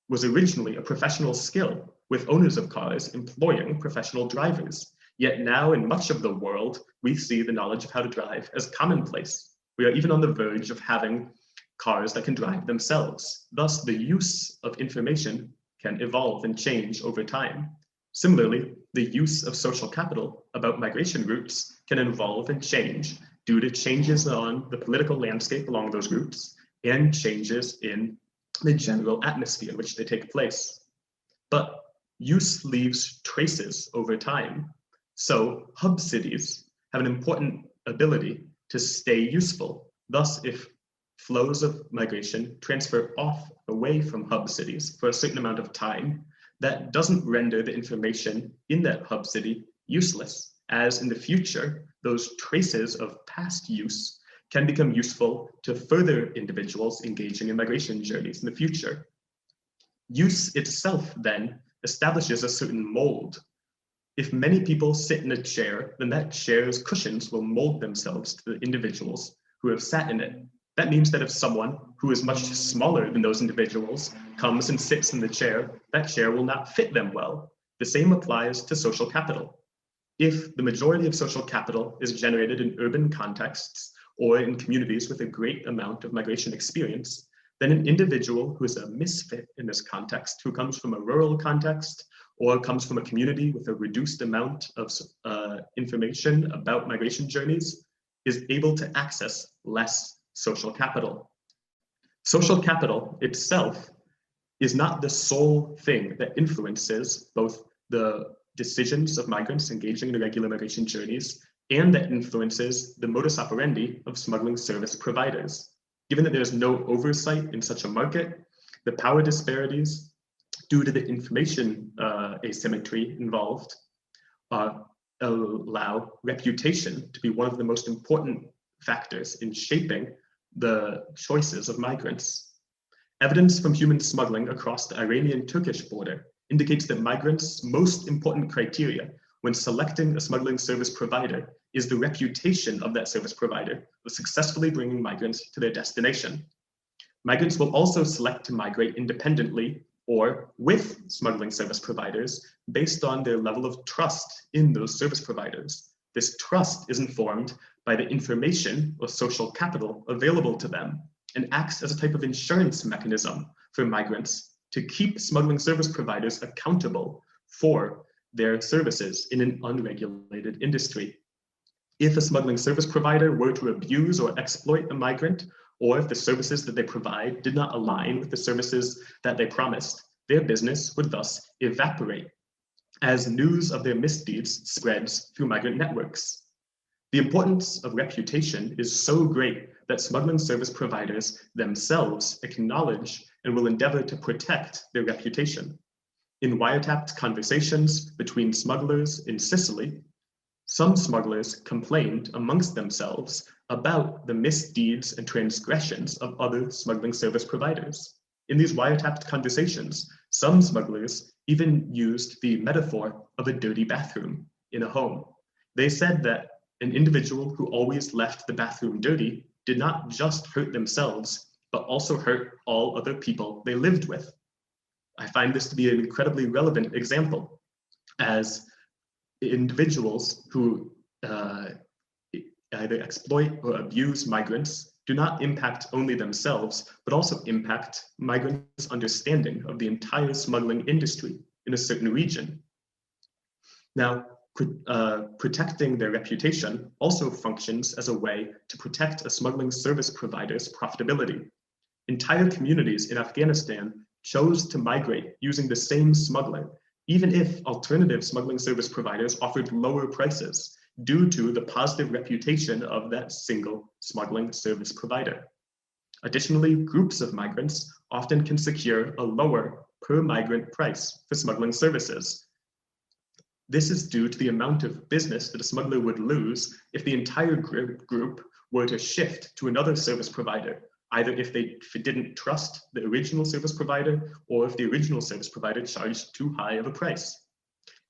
Speaker 1: was originally a professional skill, with owners of cars employing professional drivers. Yet now, in much of the world, we see the knowledge of how to drive as commonplace. We are even on the verge of having cars that can drive themselves. Thus, the use of information can evolve and change over time. Similarly, the use of social capital about migration routes can evolve and change due to changes on the political landscape along those routes and changes in the general atmosphere in which they take place. But use leaves traces over time. So hub cities have an important ability to stay useful. Thus, if flows of migration transfer off away from hub cities for a certain amount of time, that doesn't render the information in that hub city useless, as in the future, those traces of past use can become useful to further individuals engaging in migration journeys in the future. Use itself then establishes a certain mold. If many people sit in a chair, then that chair's cushions will mold themselves to the individuals who have sat in it. That means that if someone who is much smaller than those individuals comes and sits in the chair, that chair will not fit them well. The same applies to social capital. If the majority of social capital is generated in urban contexts or in communities with a great amount of migration experience, then an individual who is a misfit in this context, who comes from a rural context or comes from a community with a reduced amount of information about migration journeys, is able to access less social capital. Social capital itself is not the sole thing that influences both the decisions of migrants engaging in irregular migration journeys and that influences the modus operandi of smuggling service providers. Given that there's no oversight in such a market, the power disparities due to the information asymmetry involved allow reputation to be one of the most important factors in shaping the choices of migrants. Evidence from human smuggling across the Iranian-Turkish border indicates that migrants' most important criteria when selecting a smuggling service provider is the reputation of that service provider of successfully bringing migrants to their destination. Migrants will also select to migrate independently or with smuggling service providers based on their level of trust in those service providers. This trust is informed by the information or social capital available to them and acts as a type of insurance mechanism for migrants to keep smuggling service providers accountable for their services in an unregulated industry. If a smuggling service provider were to abuse or exploit a migrant, or if the services that they provide did not align with the services that they promised, their business would thus evaporate as news of their misdeeds spreads through migrant networks. The importance of reputation is so great that smuggling service providers themselves acknowledge and will endeavor to protect their reputation. In wiretapped conversations between smugglers in Sicily, some smugglers complained amongst themselves about the misdeeds and transgressions of other smuggling service providers. In these wiretapped conversations, some smugglers even used the metaphor of a dirty bathroom in a home. They said that an individual who always left the bathroom dirty did not just hurt themselves, but also hurt all other people they lived with. I find this to be an incredibly relevant example, as individuals who either exploit or abuse migrants do not impact only themselves, but also impact migrants' understanding of the entire smuggling industry in a certain region. Now, protecting their reputation also functions as a way to protect a smuggling service provider's profitability. Entire communities in Afghanistan chose to migrate using the same smuggler, even if alternative smuggling service providers offered lower prices due to the positive reputation of that single smuggling service provider. Additionally, groups of migrants often can secure a lower per migrant price for smuggling services. This is due to the amount of business that a smuggler would lose if the entire group were to shift to another service provider, either if they didn't trust the original service provider or if the original service provider charged too high of a price.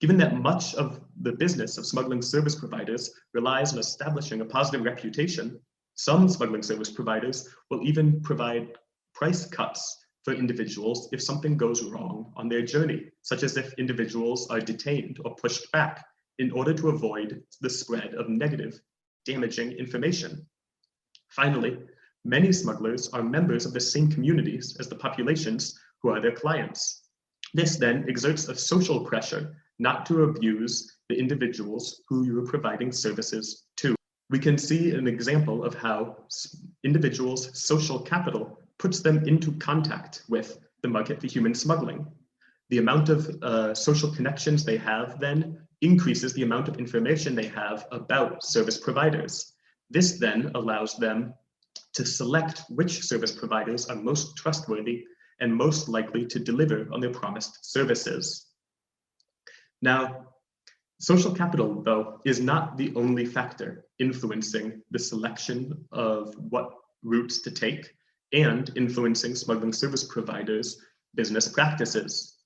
Speaker 1: Given that much of the business of smuggling service providers relies on establishing a positive reputation, some smuggling service providers will even provide price cuts for individuals if something goes wrong on their journey, such as if individuals are detained or pushed back in order to avoid the spread of negative, damaging information. Finally, many smugglers are members of the same communities as the populations who are their clients. This then exerts a social pressure not to abuse the individuals who you are providing services to. We can see an example of how individuals' social capital puts them into contact with the market for human smuggling. The amount of social connections they have then increases the amount of information they have about service providers. This then allows them to select which service providers are most trustworthy and most likely to deliver on their promised services. Now, social capital, though, is not the only factor influencing the selection of what routes to take and influencing smuggling service providers' business practices.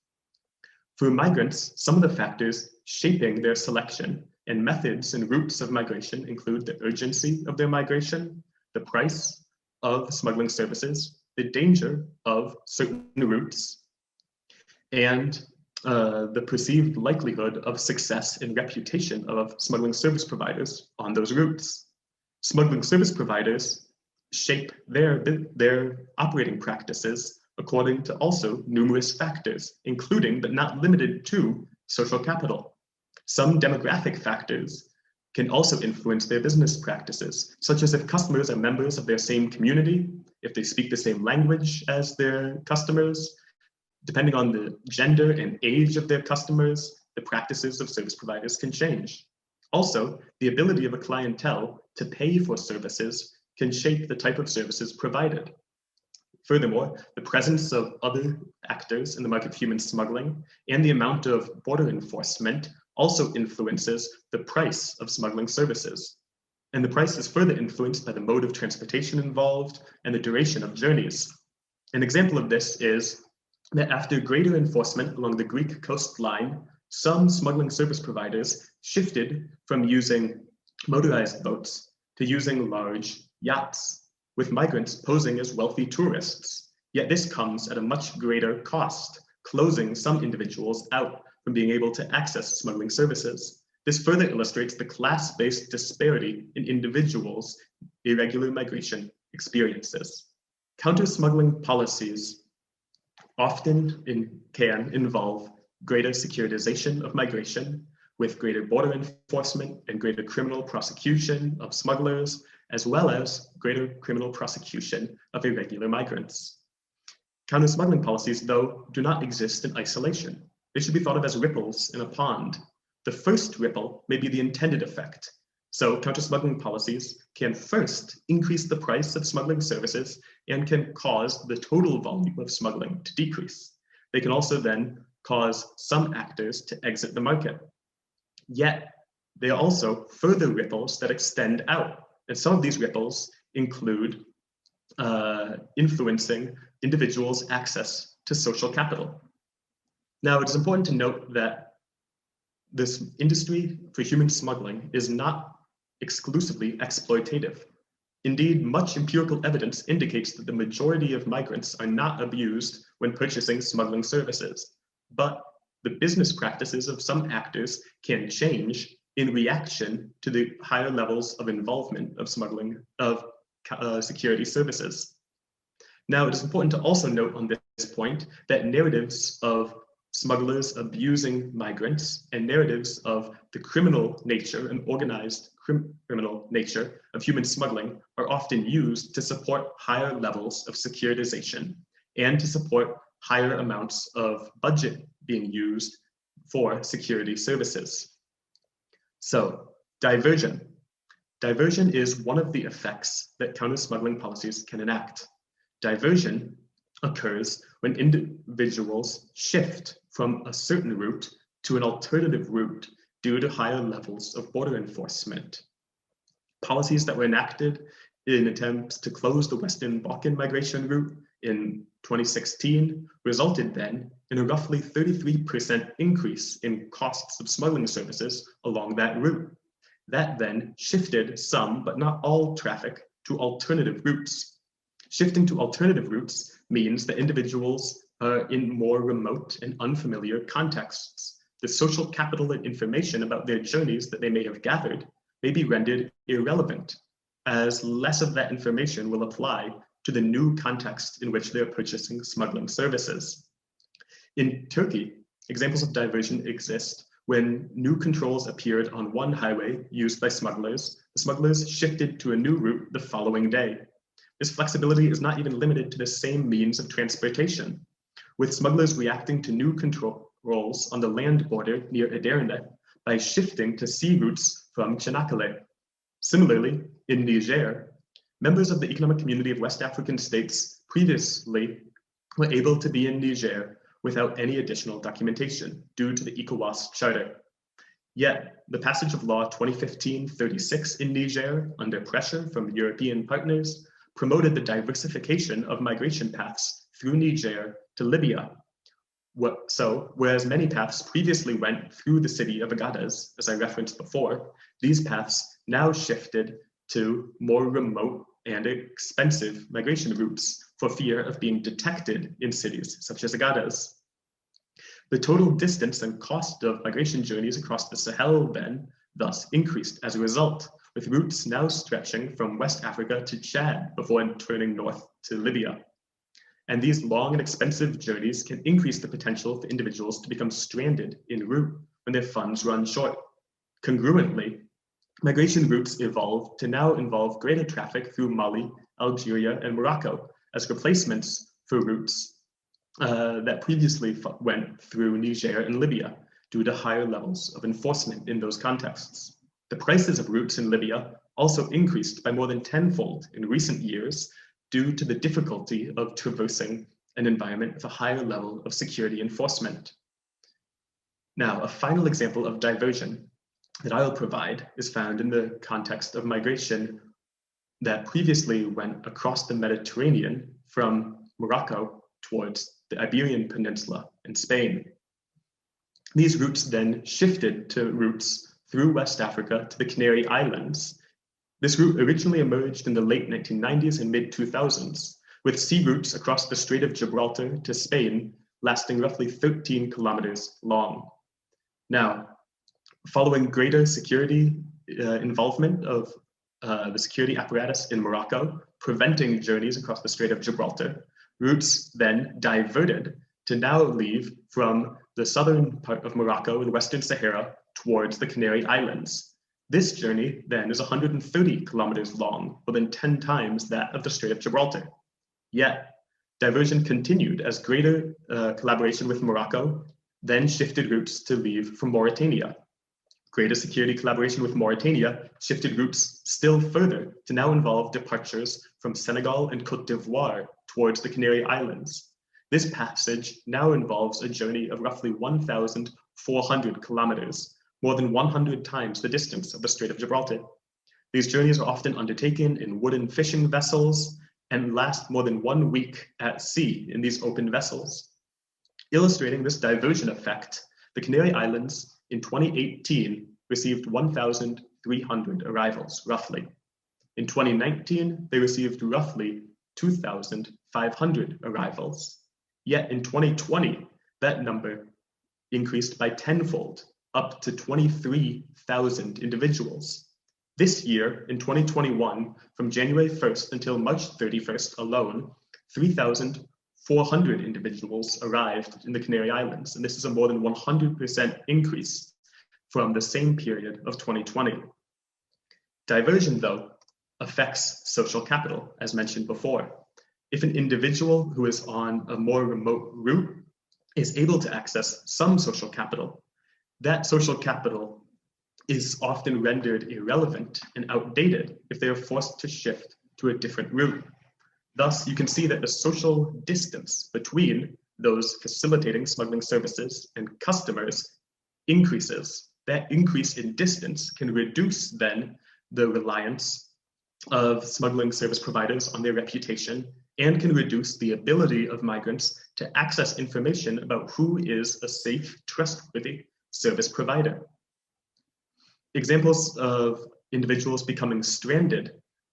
Speaker 1: For migrants, some of the factors shaping their selection and methods and routes of migration include the urgency of their migration, the price of smuggling services, the danger of certain routes, and the perceived likelihood of success and reputation of smuggling service providers on those routes. Smuggling service providers shape their operating practices according to also numerous factors, including but not limited to social capital. Some demographic factors can also influence their business practices, such as if customers are members of their same community, if they speak the same language as their customers. Depending on the gender and age of their customers, the practices of service providers can change. Also, the ability of a clientele to pay for services can shape the type of services provided. Furthermore, the presence of other actors in the market for human smuggling and the amount of border enforcement also influences the price of smuggling services. And the price is further influenced by the mode of transportation involved and the duration of journeys. An example of this is that after greater enforcement along the Greek coastline, some smuggling service providers shifted from using motorized boats to using large yachts, with migrants posing as wealthy tourists. Yet this comes at a much greater cost, closing some individuals out from being able to access smuggling services. This further illustrates the class-based disparity in individuals' irregular migration experiences. Counter-smuggling policies often can involve greater securitization of migration, with greater border enforcement and greater criminal prosecution of smugglers, as well as greater criminal prosecution of irregular migrants. Counter-smuggling policies, though, do not exist in isolation. They should be thought of as ripples in a pond. The first ripple may be the intended effect. So counter-smuggling policies can first increase the price of smuggling services and can cause the total volume of smuggling to decrease. They can also then cause some actors to exit the market. Yet, there are also further ripples that extend out. And some of these ripples include influencing individuals' access to social capital. Now, it is important to note that this industry for human smuggling is not exclusively exploitative. Indeed, much empirical evidence indicates that the majority of migrants are not abused when purchasing smuggling services, but the business practices of some actors can change in reaction to the higher levels of involvement of smuggling of security services. Now, it is important to also note on this point that narratives of smugglers abusing migrants and narratives of the criminal nature and organized criminal nature of human smuggling are often used to support higher levels of securitization and to support higher amounts of budget being used for security services. So, diversion. Diversion is one of the effects that counter-smuggling policies can enact. Diversion occurs when individuals shift from a certain route to an alternative route due to higher levels of border enforcement. Policies that were enacted in attempts to close the Western Balkan migration route in 2016 resulted then in a roughly 33% increase in costs of smuggling services along that route. That then shifted some, but not all, traffic to alternative routes. Shifting to alternative routes means that individuals are in more remote and unfamiliar contexts. The social capital and information about their journeys that they may have gathered may be rendered irrelevant, as less of that information will apply to the new context in which they're purchasing smuggling services. In Turkey, examples of diversion exist when new controls appeared on one highway used by smugglers. The smugglers shifted to a new route the following day. This flexibility is not even limited to the same means of transportation, with smugglers reacting to new controls on the land border near Edirne by shifting to sea routes from Çanakkale. Similarly, in Niger, members of the Economic Community of West African States previously were able to be in Niger without any additional documentation due to the ECOWAS Charter. Yet, the passage of Law 2015-36 in Niger, under pressure from European partners, promoted the diversification of migration paths through Niger to Libya. So, whereas many paths previously went through the city of Agadez, as I referenced before, these paths now shifted to more remote and expensive migration routes for fear of being detected in cities such as Agadez. The total distance and cost of migration journeys across the Sahel then thus increased as a result, with routes now stretching from West Africa to Chad before turning north to Libya. And these long and expensive journeys can increase the potential for individuals to become stranded en route when their funds run short. Congruently, migration routes evolved to now involve greater traffic through Mali, Algeria, and Morocco as replacements for routes that previously went through Niger and Libya due to higher levels of enforcement in those contexts. The prices of routes in Libya also increased by more than tenfold in recent years due to the difficulty of traversing an environment with a higher level of security enforcement. Now, a final example of diversion that I will provide is found in the context of migration that previously went across the Mediterranean from Morocco towards the Iberian Peninsula and Spain. These routes then shifted to routes through West Africa to the Canary Islands. This route originally emerged in the late 1990s and mid-2000s, with sea routes across the Strait of Gibraltar to Spain lasting roughly 13 kilometers long. Now, following greater security involvement of the security apparatus in Morocco, preventing journeys across the Strait of Gibraltar, routes then diverted to now leave from the southern part of Morocco and Western Sahara towards the Canary Islands. This journey then is 130 kilometers long, more than 10 times that of the Strait of Gibraltar. Yet, diversion continued as greater collaboration with Morocco then shifted routes to leave from Mauritania. Greater security collaboration with Mauritania shifted routes still further to now involve departures from Senegal and Côte d'Ivoire towards the Canary Islands. This passage now involves a journey of roughly 1,400 kilometers, more than 100 times the distance of the Strait of Gibraltar. These journeys are often undertaken in wooden fishing vessels, and last more than 1 week at sea in these open vessels. Illustrating this diversion effect, the Canary Islands in 2018 received 1,300 arrivals, roughly. In 2019, they received roughly 2,500 arrivals. Yet in 2020, that number increased by tenfold, up to 23,000 individuals. This year, in 2021, from January 1st until March 31st alone, 3,400 individuals arrived in the Canary Islands, and this is a more than 100% increase from the same period of 2020. Diversion, though, affects social capital, as mentioned before. If an individual who is on a more remote route is able to access some social capital, that social capital is often rendered irrelevant and outdated if they are forced to shift to a different route. Thus, you can see that the social distance between those facilitating smuggling services and customers increases. That increase in distance can reduce then the reliance of smuggling service providers on their reputation and can reduce the ability of migrants to access information about who is a safe, trustworthy service provider. Examples of individuals becoming stranded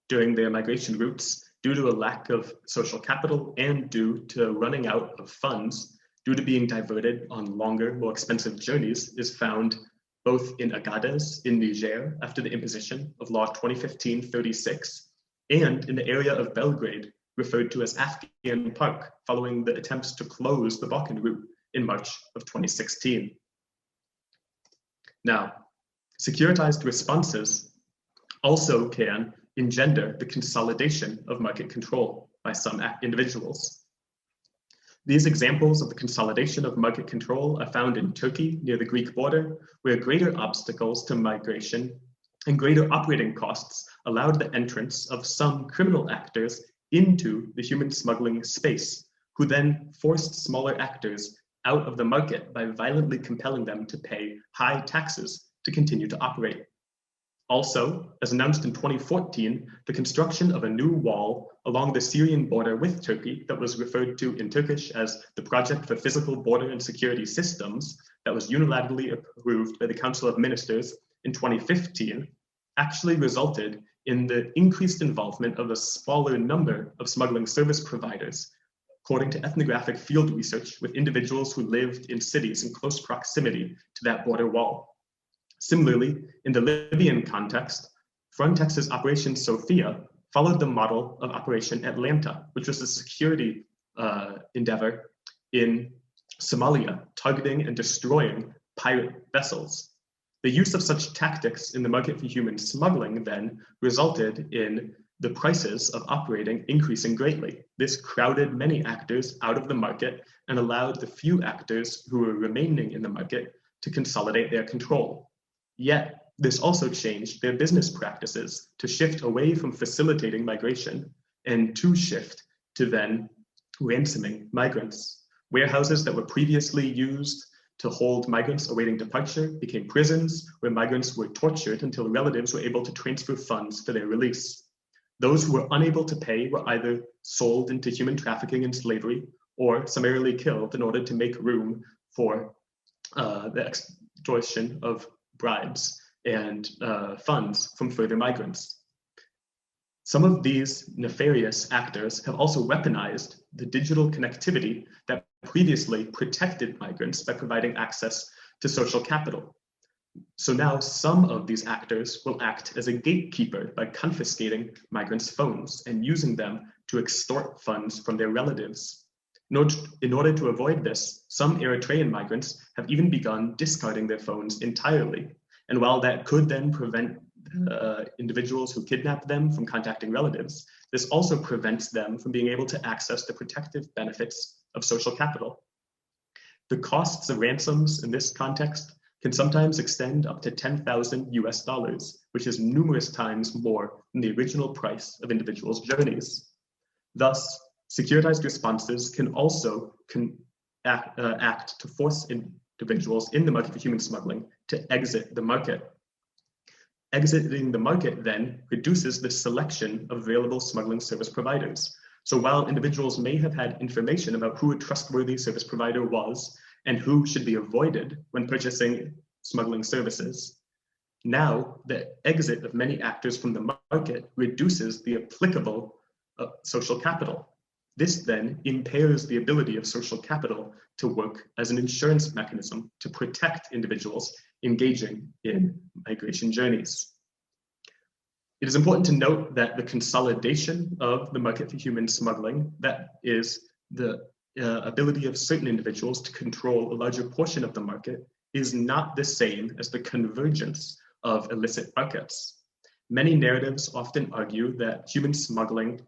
Speaker 1: during their migration routes due to a lack of social capital and due to running out of funds due to being diverted on longer, more expensive journeys is found both in Agadez in Niger after the imposition of Law 2015-36 and in the area of Belgrade referred to as Afghan Park following the attempts to close the Balkan route in March of 2016. Now, securitized responses also can engender the consolidation of market control by some individuals. These examples of the consolidation of market control are found in Turkey near the Greek border, where greater obstacles to migration and greater operating costs allowed the entrance of some criminal actors into the human smuggling space, who then forced smaller actors out of the market by violently compelling them to pay high taxes to continue to operate. Also, as announced in 2014, the construction of a new wall along the Syrian border with Turkey that was referred to in Turkish as the Project for Physical Border and Security Systems that was unilaterally approved by the Council of Ministers in 2015 actually resulted in the increased involvement of a smaller number of smuggling service providers, according to ethnographic field research with individuals who lived in cities in close proximity to that border wall. Similarly, in the Libyan context, Frontex's Operation Sophia followed the model of Operation Atlanta, which was a security endeavor in Somalia, targeting and destroying pirate vessels. The use of such tactics in the market for human smuggling then resulted in the prices of operating increasing greatly. This crowded many actors out of the market and allowed the few actors who were remaining in the market to consolidate their control. Yet, this also changed their business practices to shift away from facilitating migration and to shift to then ransoming migrants. Warehouses that were previously used to hold migrants awaiting departure became prisons where migrants were tortured until relatives were able to transfer funds for their release. Those who were unable to pay were either sold into human trafficking and slavery or summarily killed in order to make room for the extortion of bribes and funds from further migrants. Some of these nefarious actors have also weaponized the digital connectivity that previously protected migrants by providing access to social capital. So now some of these actors will act as a gatekeeper by confiscating migrants' phones and using them to extort funds from their relatives. In order to avoid this, some Eritrean migrants have even begun discarding their phones entirely. And while that could then prevent individuals who kidnap them from contacting relatives, this also prevents them from being able to access the protective benefits of social capital. The costs of ransoms in this context can sometimes extend up to $10,000 US, which is numerous times more than the original price of individuals' journeys. Thus, securitized responses can also act to force individuals in the market for human smuggling to exit the market. Exiting the market then reduces the selection of available smuggling service providers, So while individuals may have had information about who a trustworthy service provider was and who should be avoided when purchasing smuggling services, now the exit of many actors from the market reduces the applicable social capital. This then impairs the ability of social capital to work as an insurance mechanism to protect individuals engaging in migration journeys. It is important to note that the consolidation of the market for human smuggling, that is the ability of certain individuals to control a larger portion of the market, is not the same as the convergence of illicit markets. Many narratives often argue that human smuggling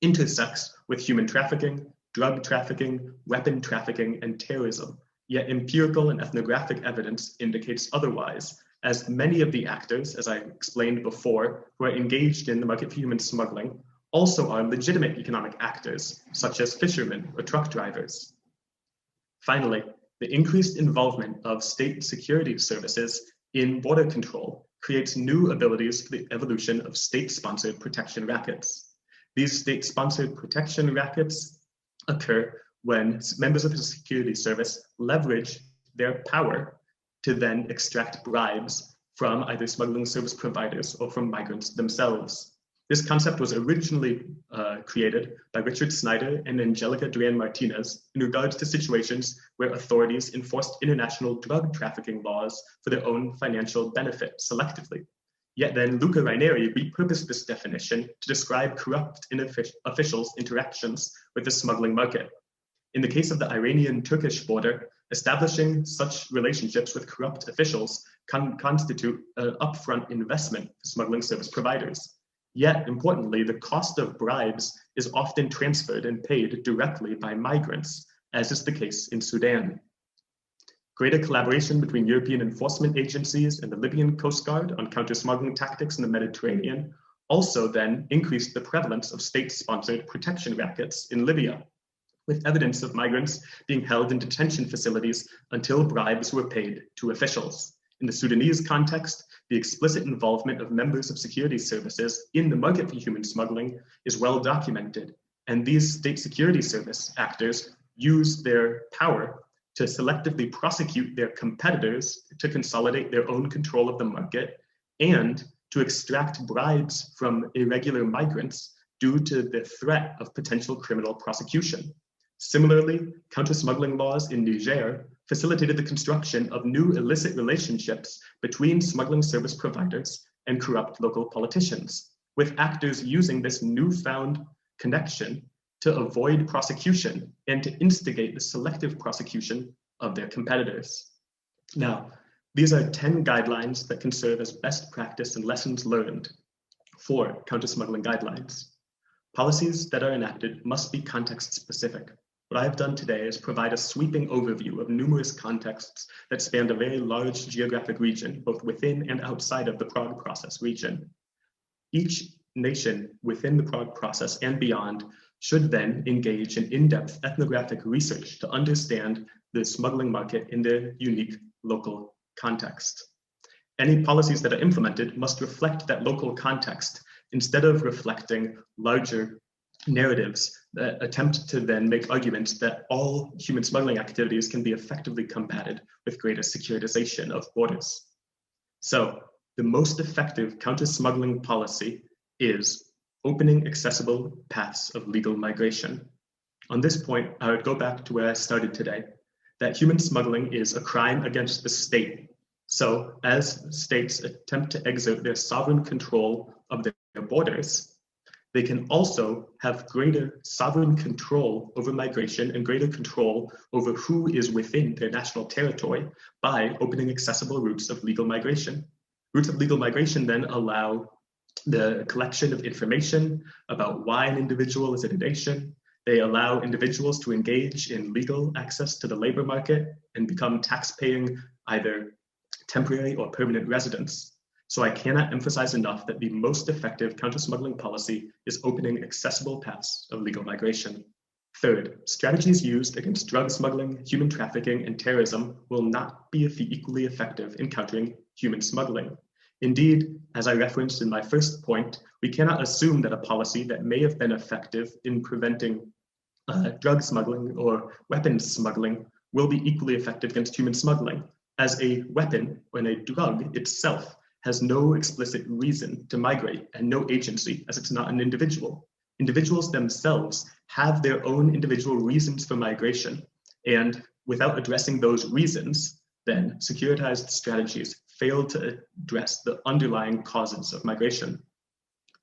Speaker 1: intersects with human trafficking, drug trafficking, weapon trafficking, and terrorism, yet empirical and ethnographic evidence indicates otherwise, as many of the actors, as I explained before, who are engaged in the market for human smuggling also are legitimate economic actors, such as fishermen or truck drivers. Finally, the increased involvement of state security services in border control creates new abilities for the evolution of state-sponsored protection rackets. These state-sponsored protection rackets occur when members of the security service leverage their power to then extract bribes from either smuggling service providers or from migrants themselves. This concept was originally created by Richard Snyder and Angelica Duran-Martinez in regards to situations where authorities enforced international drug trafficking laws for their own financial benefit selectively. Yet then Luca Raineri repurposed this definition to describe corrupt officials' interactions with the smuggling market. In the case of the Iranian-Turkish border, establishing such relationships with corrupt officials can constitute an upfront investment for smuggling service providers. Yet, importantly, the cost of bribes is often transferred and paid directly by migrants, as is the case in Sudan. Greater collaboration between European enforcement agencies and the Libyan Coast Guard on counter-smuggling tactics in the Mediterranean also then increased the prevalence of state-sponsored protection rackets in Libya, with evidence of migrants being held in detention facilities until bribes were paid to officials. In the Sudanese context, the explicit involvement of members of security services in the market for human smuggling is well documented, and these state security service actors use their power to selectively prosecute their competitors to consolidate their own control of the market and to extract bribes from irregular migrants due to the threat of potential criminal prosecution. Similarly, counter-smuggling laws in Niger facilitated the construction of new illicit relationships between smuggling service providers and corrupt local politicians, with actors using this newfound connection to avoid prosecution and to instigate the selective prosecution of their competitors. Now, these are 10 guidelines that can serve as best practice and lessons learned for counter-smuggling guidelines. Policies that are enacted must be context-specific. What I have done today is provide a sweeping overview of numerous contexts that span a very large geographic region, both within and outside of the Prague Process region. Each nation within the Prague Process and beyond should then engage in in-depth ethnographic research to understand the smuggling market in their unique local context. Any policies that are implemented must reflect that local context instead of reflecting larger narratives that attempt to then make arguments that all human smuggling activities can be effectively combated with greater securitization of borders. So the most effective counter-smuggling policy is opening accessible paths of legal migration. On this point, I would go back to where I started today, that human smuggling is a crime against the state. So as states attempt to exert their sovereign control of their borders, they can also have greater sovereign control over migration and greater control over who is within their national territory by opening accessible routes of legal migration. Routes of legal migration then allow the collection of information about why an individual is in a nation. They allow individuals to engage in legal access to the labor market and become tax-paying either temporary or permanent residents. So I cannot emphasize enough that the most effective counter-smuggling policy is opening accessible paths of legal migration. Third, strategies used against drug smuggling, human trafficking, and terrorism will not be equally effective in countering human smuggling. Indeed, as I referenced in my first point, we cannot assume that a policy that may have been effective in preventing drug smuggling or weapons smuggling will be equally effective against human smuggling, as a weapon or a drug itself has no explicit reason to migrate and no agency, as it's not an individual. Individuals themselves have their own individual reasons for migration, and without addressing those reasons, then securitized strategies fail to address the underlying causes of migration.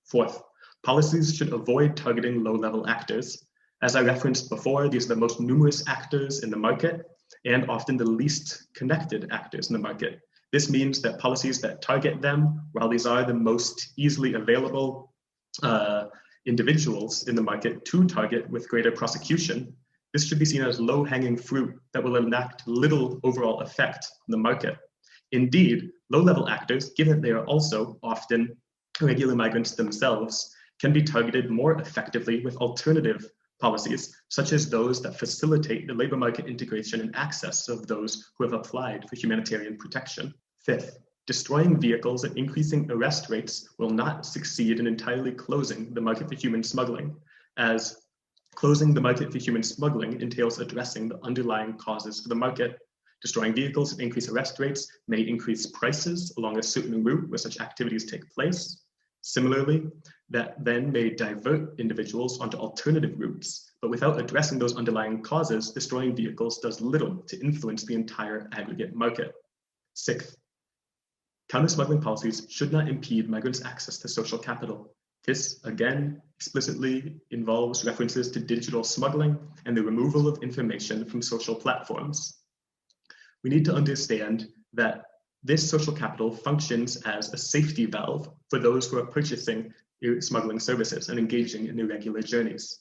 Speaker 1: Fourth, policies should avoid targeting low-level actors. As I referenced before, these are the most numerous actors in the market and often the least connected actors in the market. This means that policies that target them, while these are the most easily available individuals in the market to target with greater prosecution, this should be seen as low-hanging fruit that will enact little overall effect on the market. Indeed, low-level actors, given that they are also often irregular migrants themselves, can be targeted more effectively with alternative policies, such as those that facilitate the labor market integration and access of those who have applied for humanitarian protection. Fifth, destroying vehicles and increasing arrest rates will not succeed in entirely closing the market for human smuggling, as closing the market for human smuggling entails addressing the underlying causes of the market. Destroying vehicles and increase arrest rates may increase prices along a certain route where such activities take place. Similarly, that then may divert individuals onto alternative routes, but without addressing those underlying causes, destroying vehicles does little to influence the entire aggregate market. Sixth, counter-smuggling policies should not impede migrants' access to social capital. This, again, explicitly involves references to digital smuggling and the removal of information from social platforms. We need to understand that this social capital functions as a safety valve for those who are purchasing smuggling services and engaging in irregular journeys.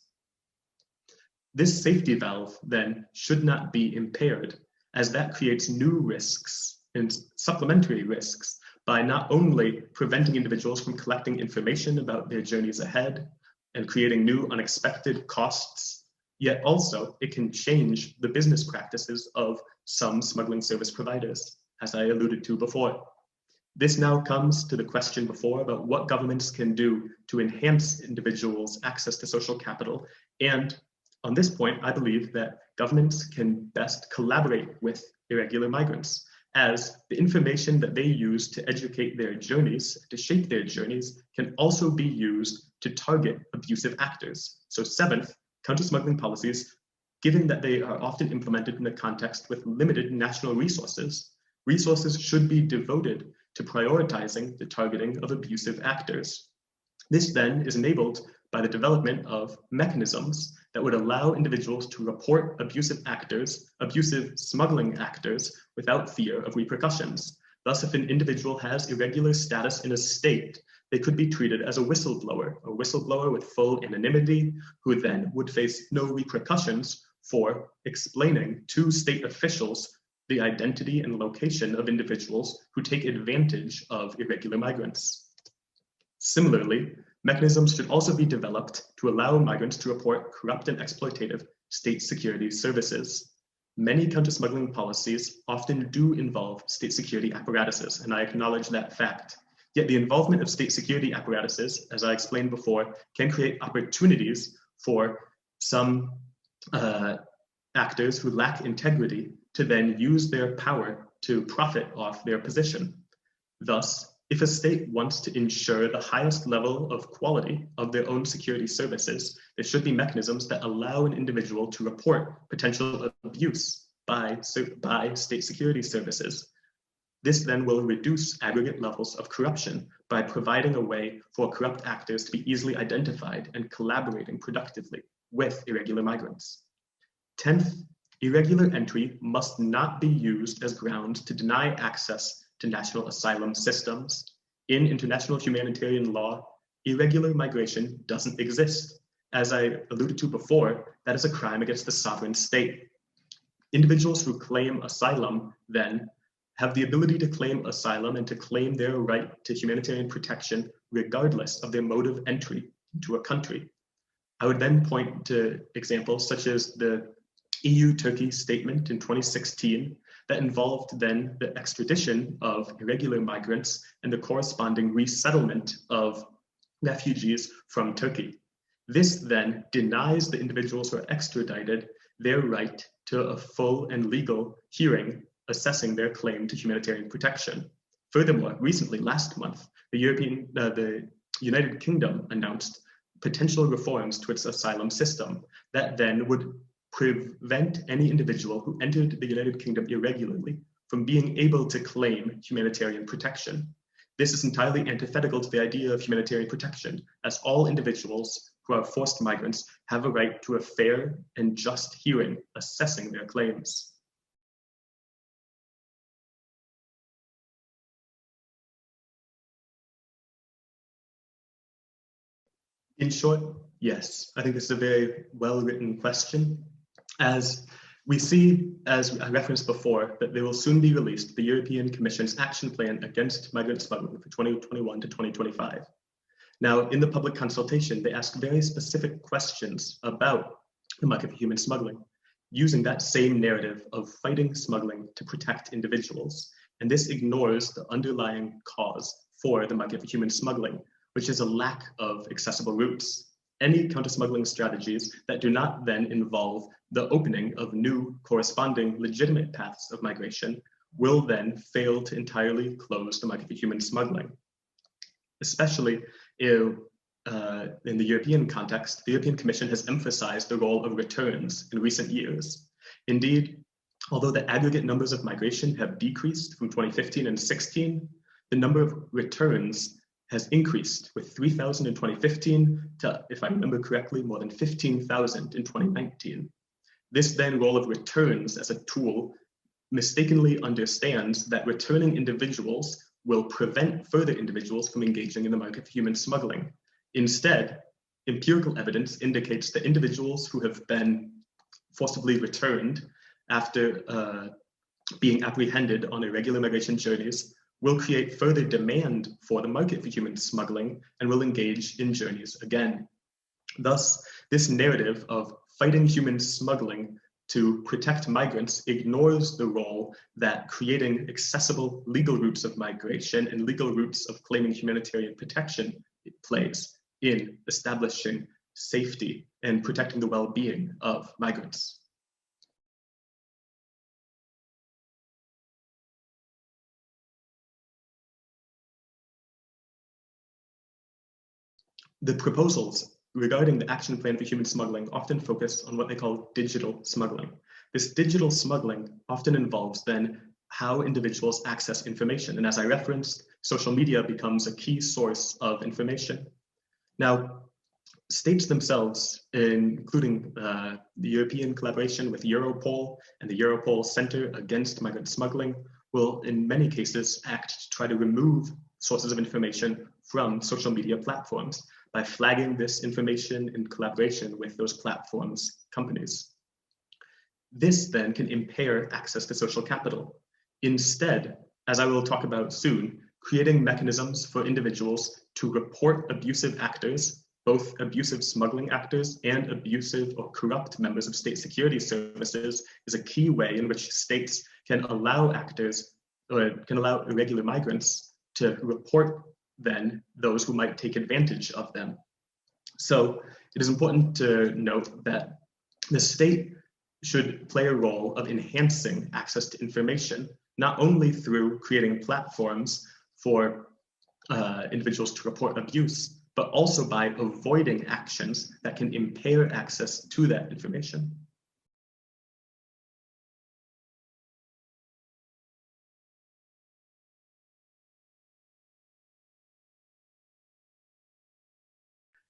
Speaker 1: This safety valve, then, should not be impaired, as that creates new risks and supplementary risks by not only preventing individuals from collecting information about their journeys ahead and creating new unexpected costs, yet also it can change the business practices of some smuggling service providers, as I alluded to before. This now comes to the question before about what governments can do to enhance individuals' access to social capital. And on this point, I believe that governments can best collaborate with irregular migrants, as the information that they use to educate their journeys, to shape their journeys, can also be used to target abusive actors. So seventh, counter-smuggling policies, given that they are often implemented in a context with limited national resources, resources should be devoted to prioritizing the targeting of abusive actors. This then is enabled by the development of mechanisms that would allow individuals to report abusive actors, abusive smuggling actors, without fear of repercussions. Thus, if an individual has irregular status in a state, they could be treated as a whistleblower with full anonymity, who then would face no repercussions for explaining to state officials the identity and location of individuals who take advantage of irregular migrants. Similarly, mechanisms should also be developed to allow migrants to report corrupt and exploitative state security services. Many counter-smuggling policies often do involve state security apparatuses, and I acknowledge that fact. Yet the involvement of state security apparatuses, as I explained before, can create opportunities for some actors who lack integrity to then use their power to profit off their position. Thus, if a state wants to ensure the highest level of quality of their own security services, there should be mechanisms that allow an individual to report potential abuse by state security services. This then will reduce aggregate levels of corruption by providing a way for corrupt actors to be easily identified and collaborating productively with irregular migrants. 10th, irregular entry must not be used as grounds to deny access to national asylum systems. In international humanitarian law, irregular migration doesn't exist. As I alluded to before, that is a crime against the sovereign state. Individuals who claim asylum then have the ability to claim asylum and to claim their right to humanitarian protection regardless of their mode of entry into a country. I would then point to examples such as the EU-Turkey statement in 2016 that involved then the extradition of irregular migrants and the corresponding resettlement of refugees from Turkey. This then denies the individuals who are extradited their right to a full and legal hearing assessing their claim to humanitarian protection. Furthermore, recently, last month, the United Kingdom announced potential reforms to its asylum system that then would prevent any individual who entered the United Kingdom irregularly from being able to claim humanitarian protection. This is entirely antithetical to the idea of humanitarian protection, as all individuals who are forced migrants have a right to a fair and just hearing assessing their claims. In short, yes, I think this is a very well-written question. As we see, as I referenced before, that there will soon be released the European Commission's action plan against migrant smuggling for 2021 to 2025. Now, in the public consultation, they ask very specific questions about the market for human smuggling, using that same narrative of fighting smuggling to protect individuals. And this ignores the underlying cause for the market for human smuggling, which is a lack of accessible routes. Any counter-smuggling strategies that do not then involve the opening of new corresponding legitimate paths of migration will then fail to entirely close the market for human smuggling. Especially in the European context, the European Commission has emphasized the role of returns in recent years. Indeed, although the aggregate numbers of migration have decreased from 2015 and 16, the number of returns has increased with 3,000 in 2015 to, if I remember correctly, more than 15,000 in 2019. This then role of returns as a tool mistakenly understands that returning individuals will prevent further individuals from engaging in the market for human smuggling. Instead, empirical evidence indicates that individuals who have been forcibly returned after being apprehended on irregular migration journeys will create further demand for the market for human smuggling and will engage in journeys again. Thus, this narrative of fighting human smuggling to protect migrants ignores the role that creating accessible legal routes of migration and legal routes of claiming humanitarian protection plays in establishing safety and protecting the well-being of migrants. The proposals regarding the action plan for human smuggling often focus on what they call digital smuggling. This digital smuggling often involves then how individuals access information. And as I referenced, social media becomes a key source of information. Now, states themselves, including the European collaboration with Europol and the Europol Center Against Migrant Smuggling, will in many cases act to try to remove sources of information from social media platforms by flagging this information in collaboration with those platforms' companies. This then can impair access to social capital. Instead, as I will talk about soon, creating mechanisms for individuals to report abusive actors, both abusive smuggling actors and abusive or corrupt members of state security services, is a key way in which states can allow actors or can allow irregular migrants to report then those who might take advantage of them. So it is important to note that the state should play a role of enhancing access to information, not only through creating platforms for individuals to report abuse, but also by avoiding actions that can impair access to that information.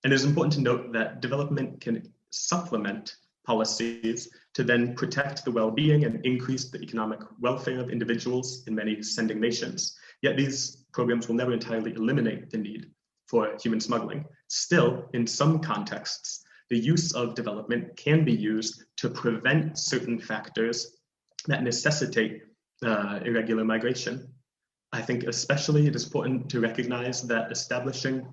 Speaker 1: And it is important to note that development can supplement policies to then protect the well-being and increase the economic welfare of individuals in many sending nations. Yet these programs will never entirely eliminate the need for human smuggling. Still, in some contexts, the use of development can be used to prevent certain factors that necessitate irregular migration. I think especially it is important to recognize that establishing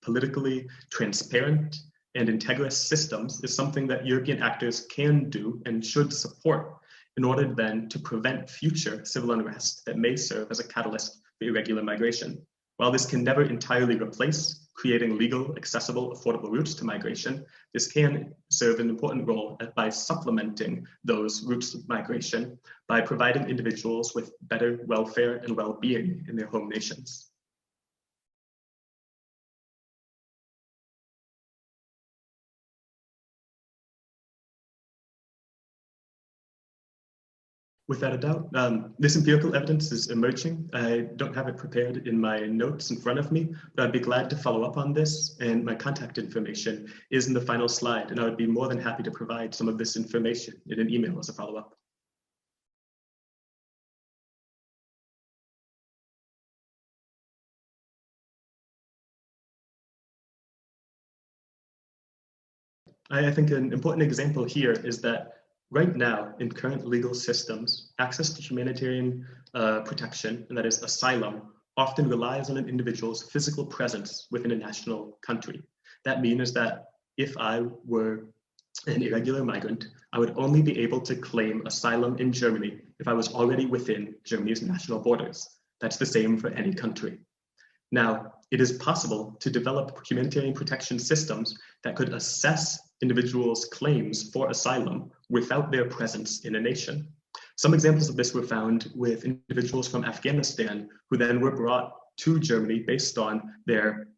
Speaker 1: politically transparent and integrous systems is something that European actors can do and should support in order then to prevent future civil unrest that may serve as a catalyst for irregular migration. While this can never entirely replace creating legal, accessible, affordable routes to migration, this can serve an important role by supplementing those routes of migration by providing individuals with better welfare and well-being in their home nations. Without a doubt, this empirical evidence is emerging. I don't have it prepared in my notes in front of me, but I'd be glad to follow up on this, and my contact information is in the final slide, and I would be more than happy to provide some of this information in an email as a follow-up. I think an important example here is that right now, in current legal systems, access to humanitarian protection, and that is asylum, often relies on an individual's physical presence within a national country. That means that if I were an irregular migrant, I would only be able to claim asylum in Germany if I was already within Germany's national borders. That's the same for any country. Now, it is possible to develop humanitarian protection systems that could assess individuals' claims for asylum without their presence in a nation. Some examples of this were found with individuals from Afghanistan who then were brought to Germany based on their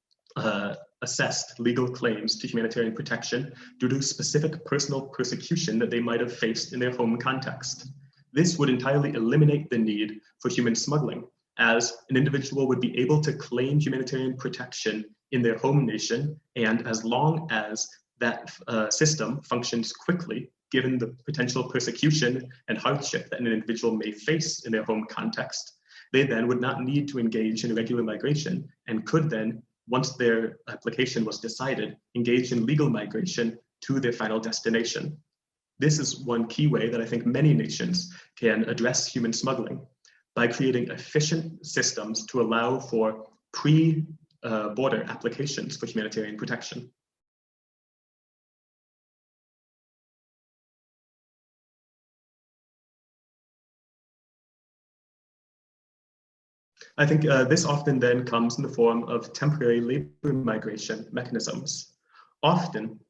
Speaker 1: assessed legal claims to humanitarian protection due to specific personal persecution that they might have faced in their home context. This would entirely eliminate the need for human smuggling, as an individual would be able to claim humanitarian protection in their home nation, and as long as that system functions quickly, given the potential persecution and hardship that an individual may face in their home context, they then would not need to engage in irregular migration and could then, once their application was decided, engage in legal migration to their final destination. This is one key way that I think many nations can address human smuggling, by creating efficient systems to allow for pre-border applications for humanitarian protection. I think this often then comes in the form of temporary labor migration mechanisms. Often,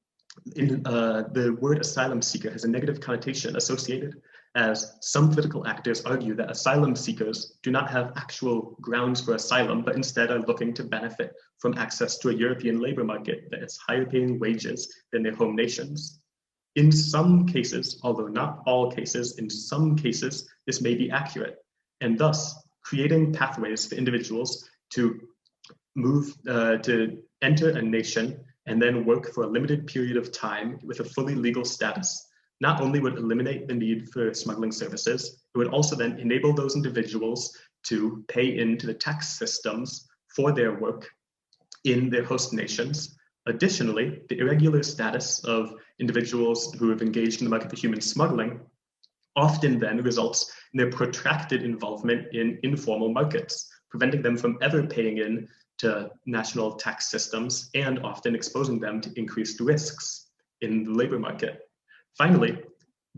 Speaker 1: the word asylum seeker has a negative connotation associated, as some political actors argue that asylum seekers do not have actual grounds for asylum, but instead are looking to benefit from access to a European labor market that has higher paying wages than their home nations. In some cases, although not all cases, in some cases, this may be accurate, and thus creating pathways for individuals to move, to enter a nation and then work for a limited period of time with a fully legal status, not only would eliminate the need for smuggling services, it would also then enable those individuals to pay into the tax systems for their work in their host nations. Additionally, the irregular status of individuals who have engaged in the market for human smuggling often then results in their protracted involvement in informal markets, preventing them from ever paying in to national tax systems and often exposing them to increased risks in the labor market. Finally,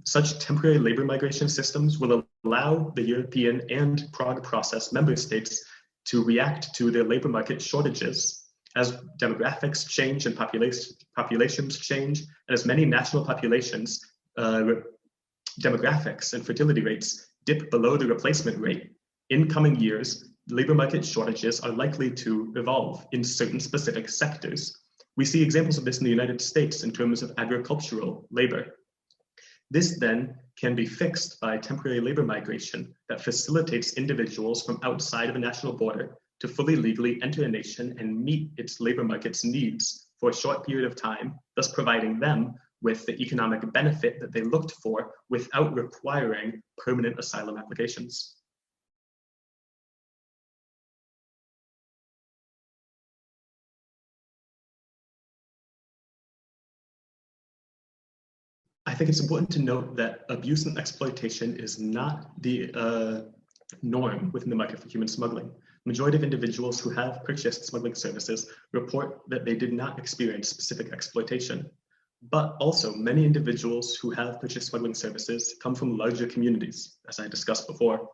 Speaker 1: such temporary labor migration systems will allow the European and Prague Process member states to react to their labor market shortages as demographics change and populations change, and as many national populations demographics and fertility rates dip below the replacement rate. In coming years, labor market shortages are likely to evolve in certain specific sectors. We see examples of this in the United States in terms of agricultural labor. This then can be fixed by temporary labor migration that facilitates individuals from outside of a national border to fully legally enter a nation and meet its labor market's needs for a short period of time, thus providing them with the economic benefit that they looked for without requiring permanent asylum applications. I think it's important to note that abuse and exploitation is not the norm within the market for human smuggling. The majority of individuals who have purchased smuggling services report that they did not experience specific exploitation. But also, many individuals who have purchased smuggling services come from larger communities, as I discussed before.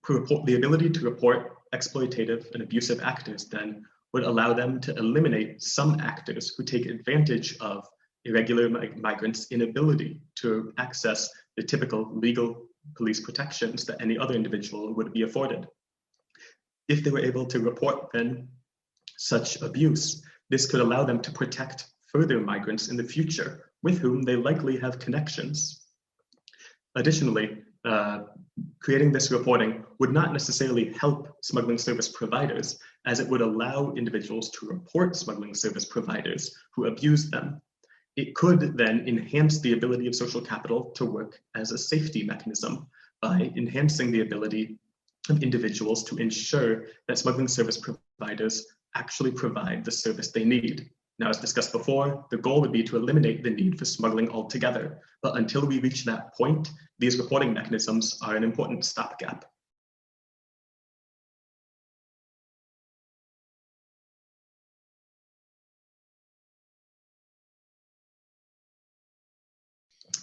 Speaker 1: The ability to report exploitative and abusive actors then would allow them to eliminate some actors who take advantage of irregular migrants' inability to access the typical legal police protections that any other individual would be afforded. If they were able to report then such abuse, this could allow them to protect further migrants in the future with whom they likely have connections. Additionally, creating this reporting would not necessarily help smuggling service providers, as it would allow individuals to report smuggling service providers who abuse them. It could then enhance the ability of social capital to work as a safety mechanism by enhancing the ability of individuals to ensure that smuggling service providers actually provide the service they need. Now, as discussed before, the goal would be to eliminate the need for smuggling altogether. But until we reach that point, these reporting mechanisms are an important stopgap.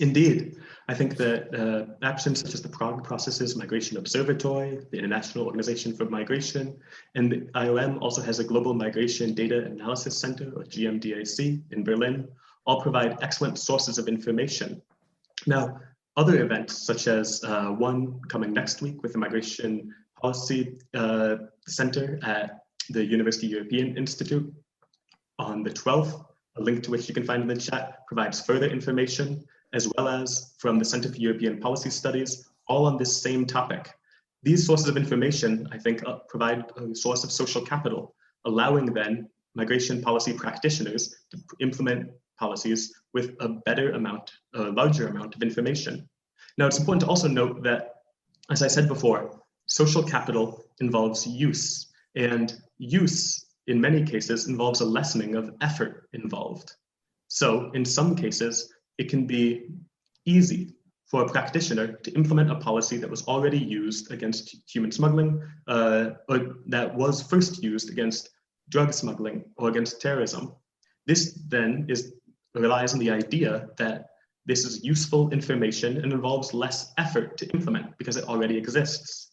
Speaker 1: Indeed, I think that actions such as the Prague Processes Migration Observatory, the International Organization for Migration, and the IOM also has a Global Migration Data Analysis Center, or GMDAC, in Berlin, all provide excellent sources of information. Now, other events, such as one coming next week with the Migration Policy Center at the University European Institute on the 12th, a link to which you can find in the chat, provides further information, as well as from the Center for European Policy Studies, all on this same topic. These sources of information, I think, provide a source of social capital, allowing then migration policy practitioners to implement policies with a larger amount of information. Now, it's important to also note that, as I said before, social capital involves use, and use, in many cases, involves a lessening of effort involved. So, in some cases, it can be easy for a practitioner to implement a policy that was already used against human smuggling, or that was first used against drug smuggling or against terrorism. This then relies on the idea that this is useful information and involves less effort to implement because it already exists.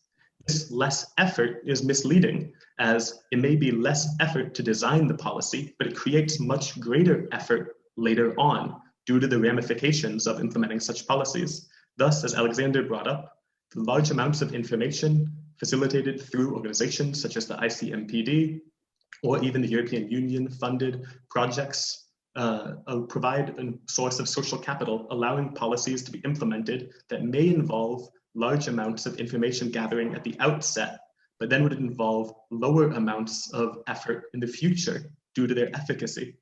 Speaker 1: This less effort is misleading, as it may be less effort to design the policy, but it creates much greater effort later on due to the ramifications of implementing such policies. Thus, as Alexander brought up, the large amounts of information facilitated through organizations such as the ICMPD or even the European Union funded projects provide a source of social capital, allowing policies to be implemented that may involve large amounts of information gathering at the outset, but then would involve lower amounts of effort in the future due to their efficacy.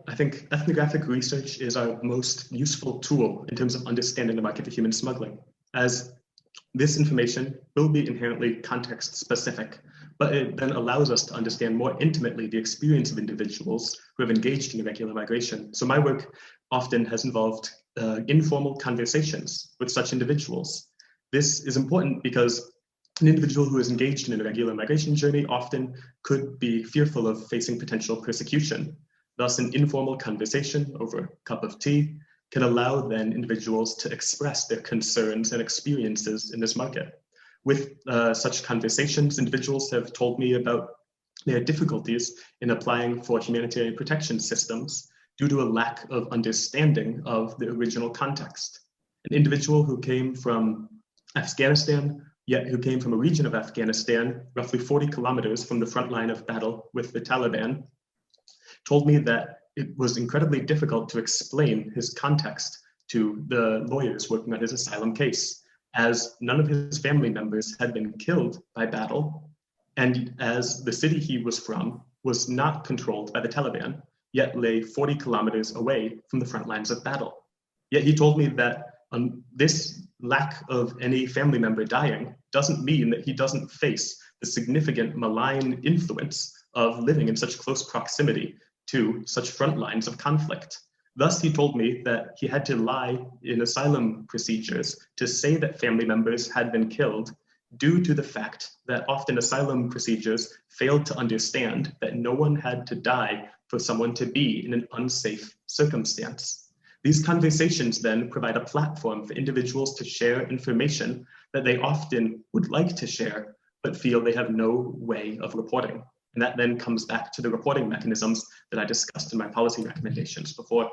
Speaker 1: I think ethnographic research is our most useful tool in terms of understanding the market for human smuggling, as this information will be inherently context specific, but it then allows us to understand more intimately the experience of individuals who have engaged in irregular migration. So my work often has involved informal conversations with such individuals. This is important because an individual who is engaged in an irregular migration journey often could be fearful of facing potential persecution. Thus, an informal conversation over a cup of tea can allow then individuals to express their concerns and experiences in this market. With such conversations, individuals have told me about their difficulties in applying for humanitarian protection systems due to a lack of understanding of the original context. An individual who came from Afghanistan, yet who came from a region of Afghanistan, roughly 40 kilometers from the front line of battle with the Taliban, told me that it was incredibly difficult to explain his context to the lawyers working on his asylum case, as none of his family members had been killed by battle, and as the city he was from was not controlled by the Taliban, yet lay 40 kilometers away from the front lines of battle. Yet he told me that this lack of any family member dying doesn't mean that he doesn't face the significant malign influence of living in such close proximity to such front lines of conflict. Thus, he told me that he had to lie in asylum procedures to say that family members had been killed due to the fact that often asylum procedures failed to understand that no one had to die for someone to be in an unsafe circumstance. These conversations then provide a platform for individuals to share information that they often would like to share, but feel they have no way of reporting. And that then comes back to the reporting mechanisms that I discussed in my policy recommendations before.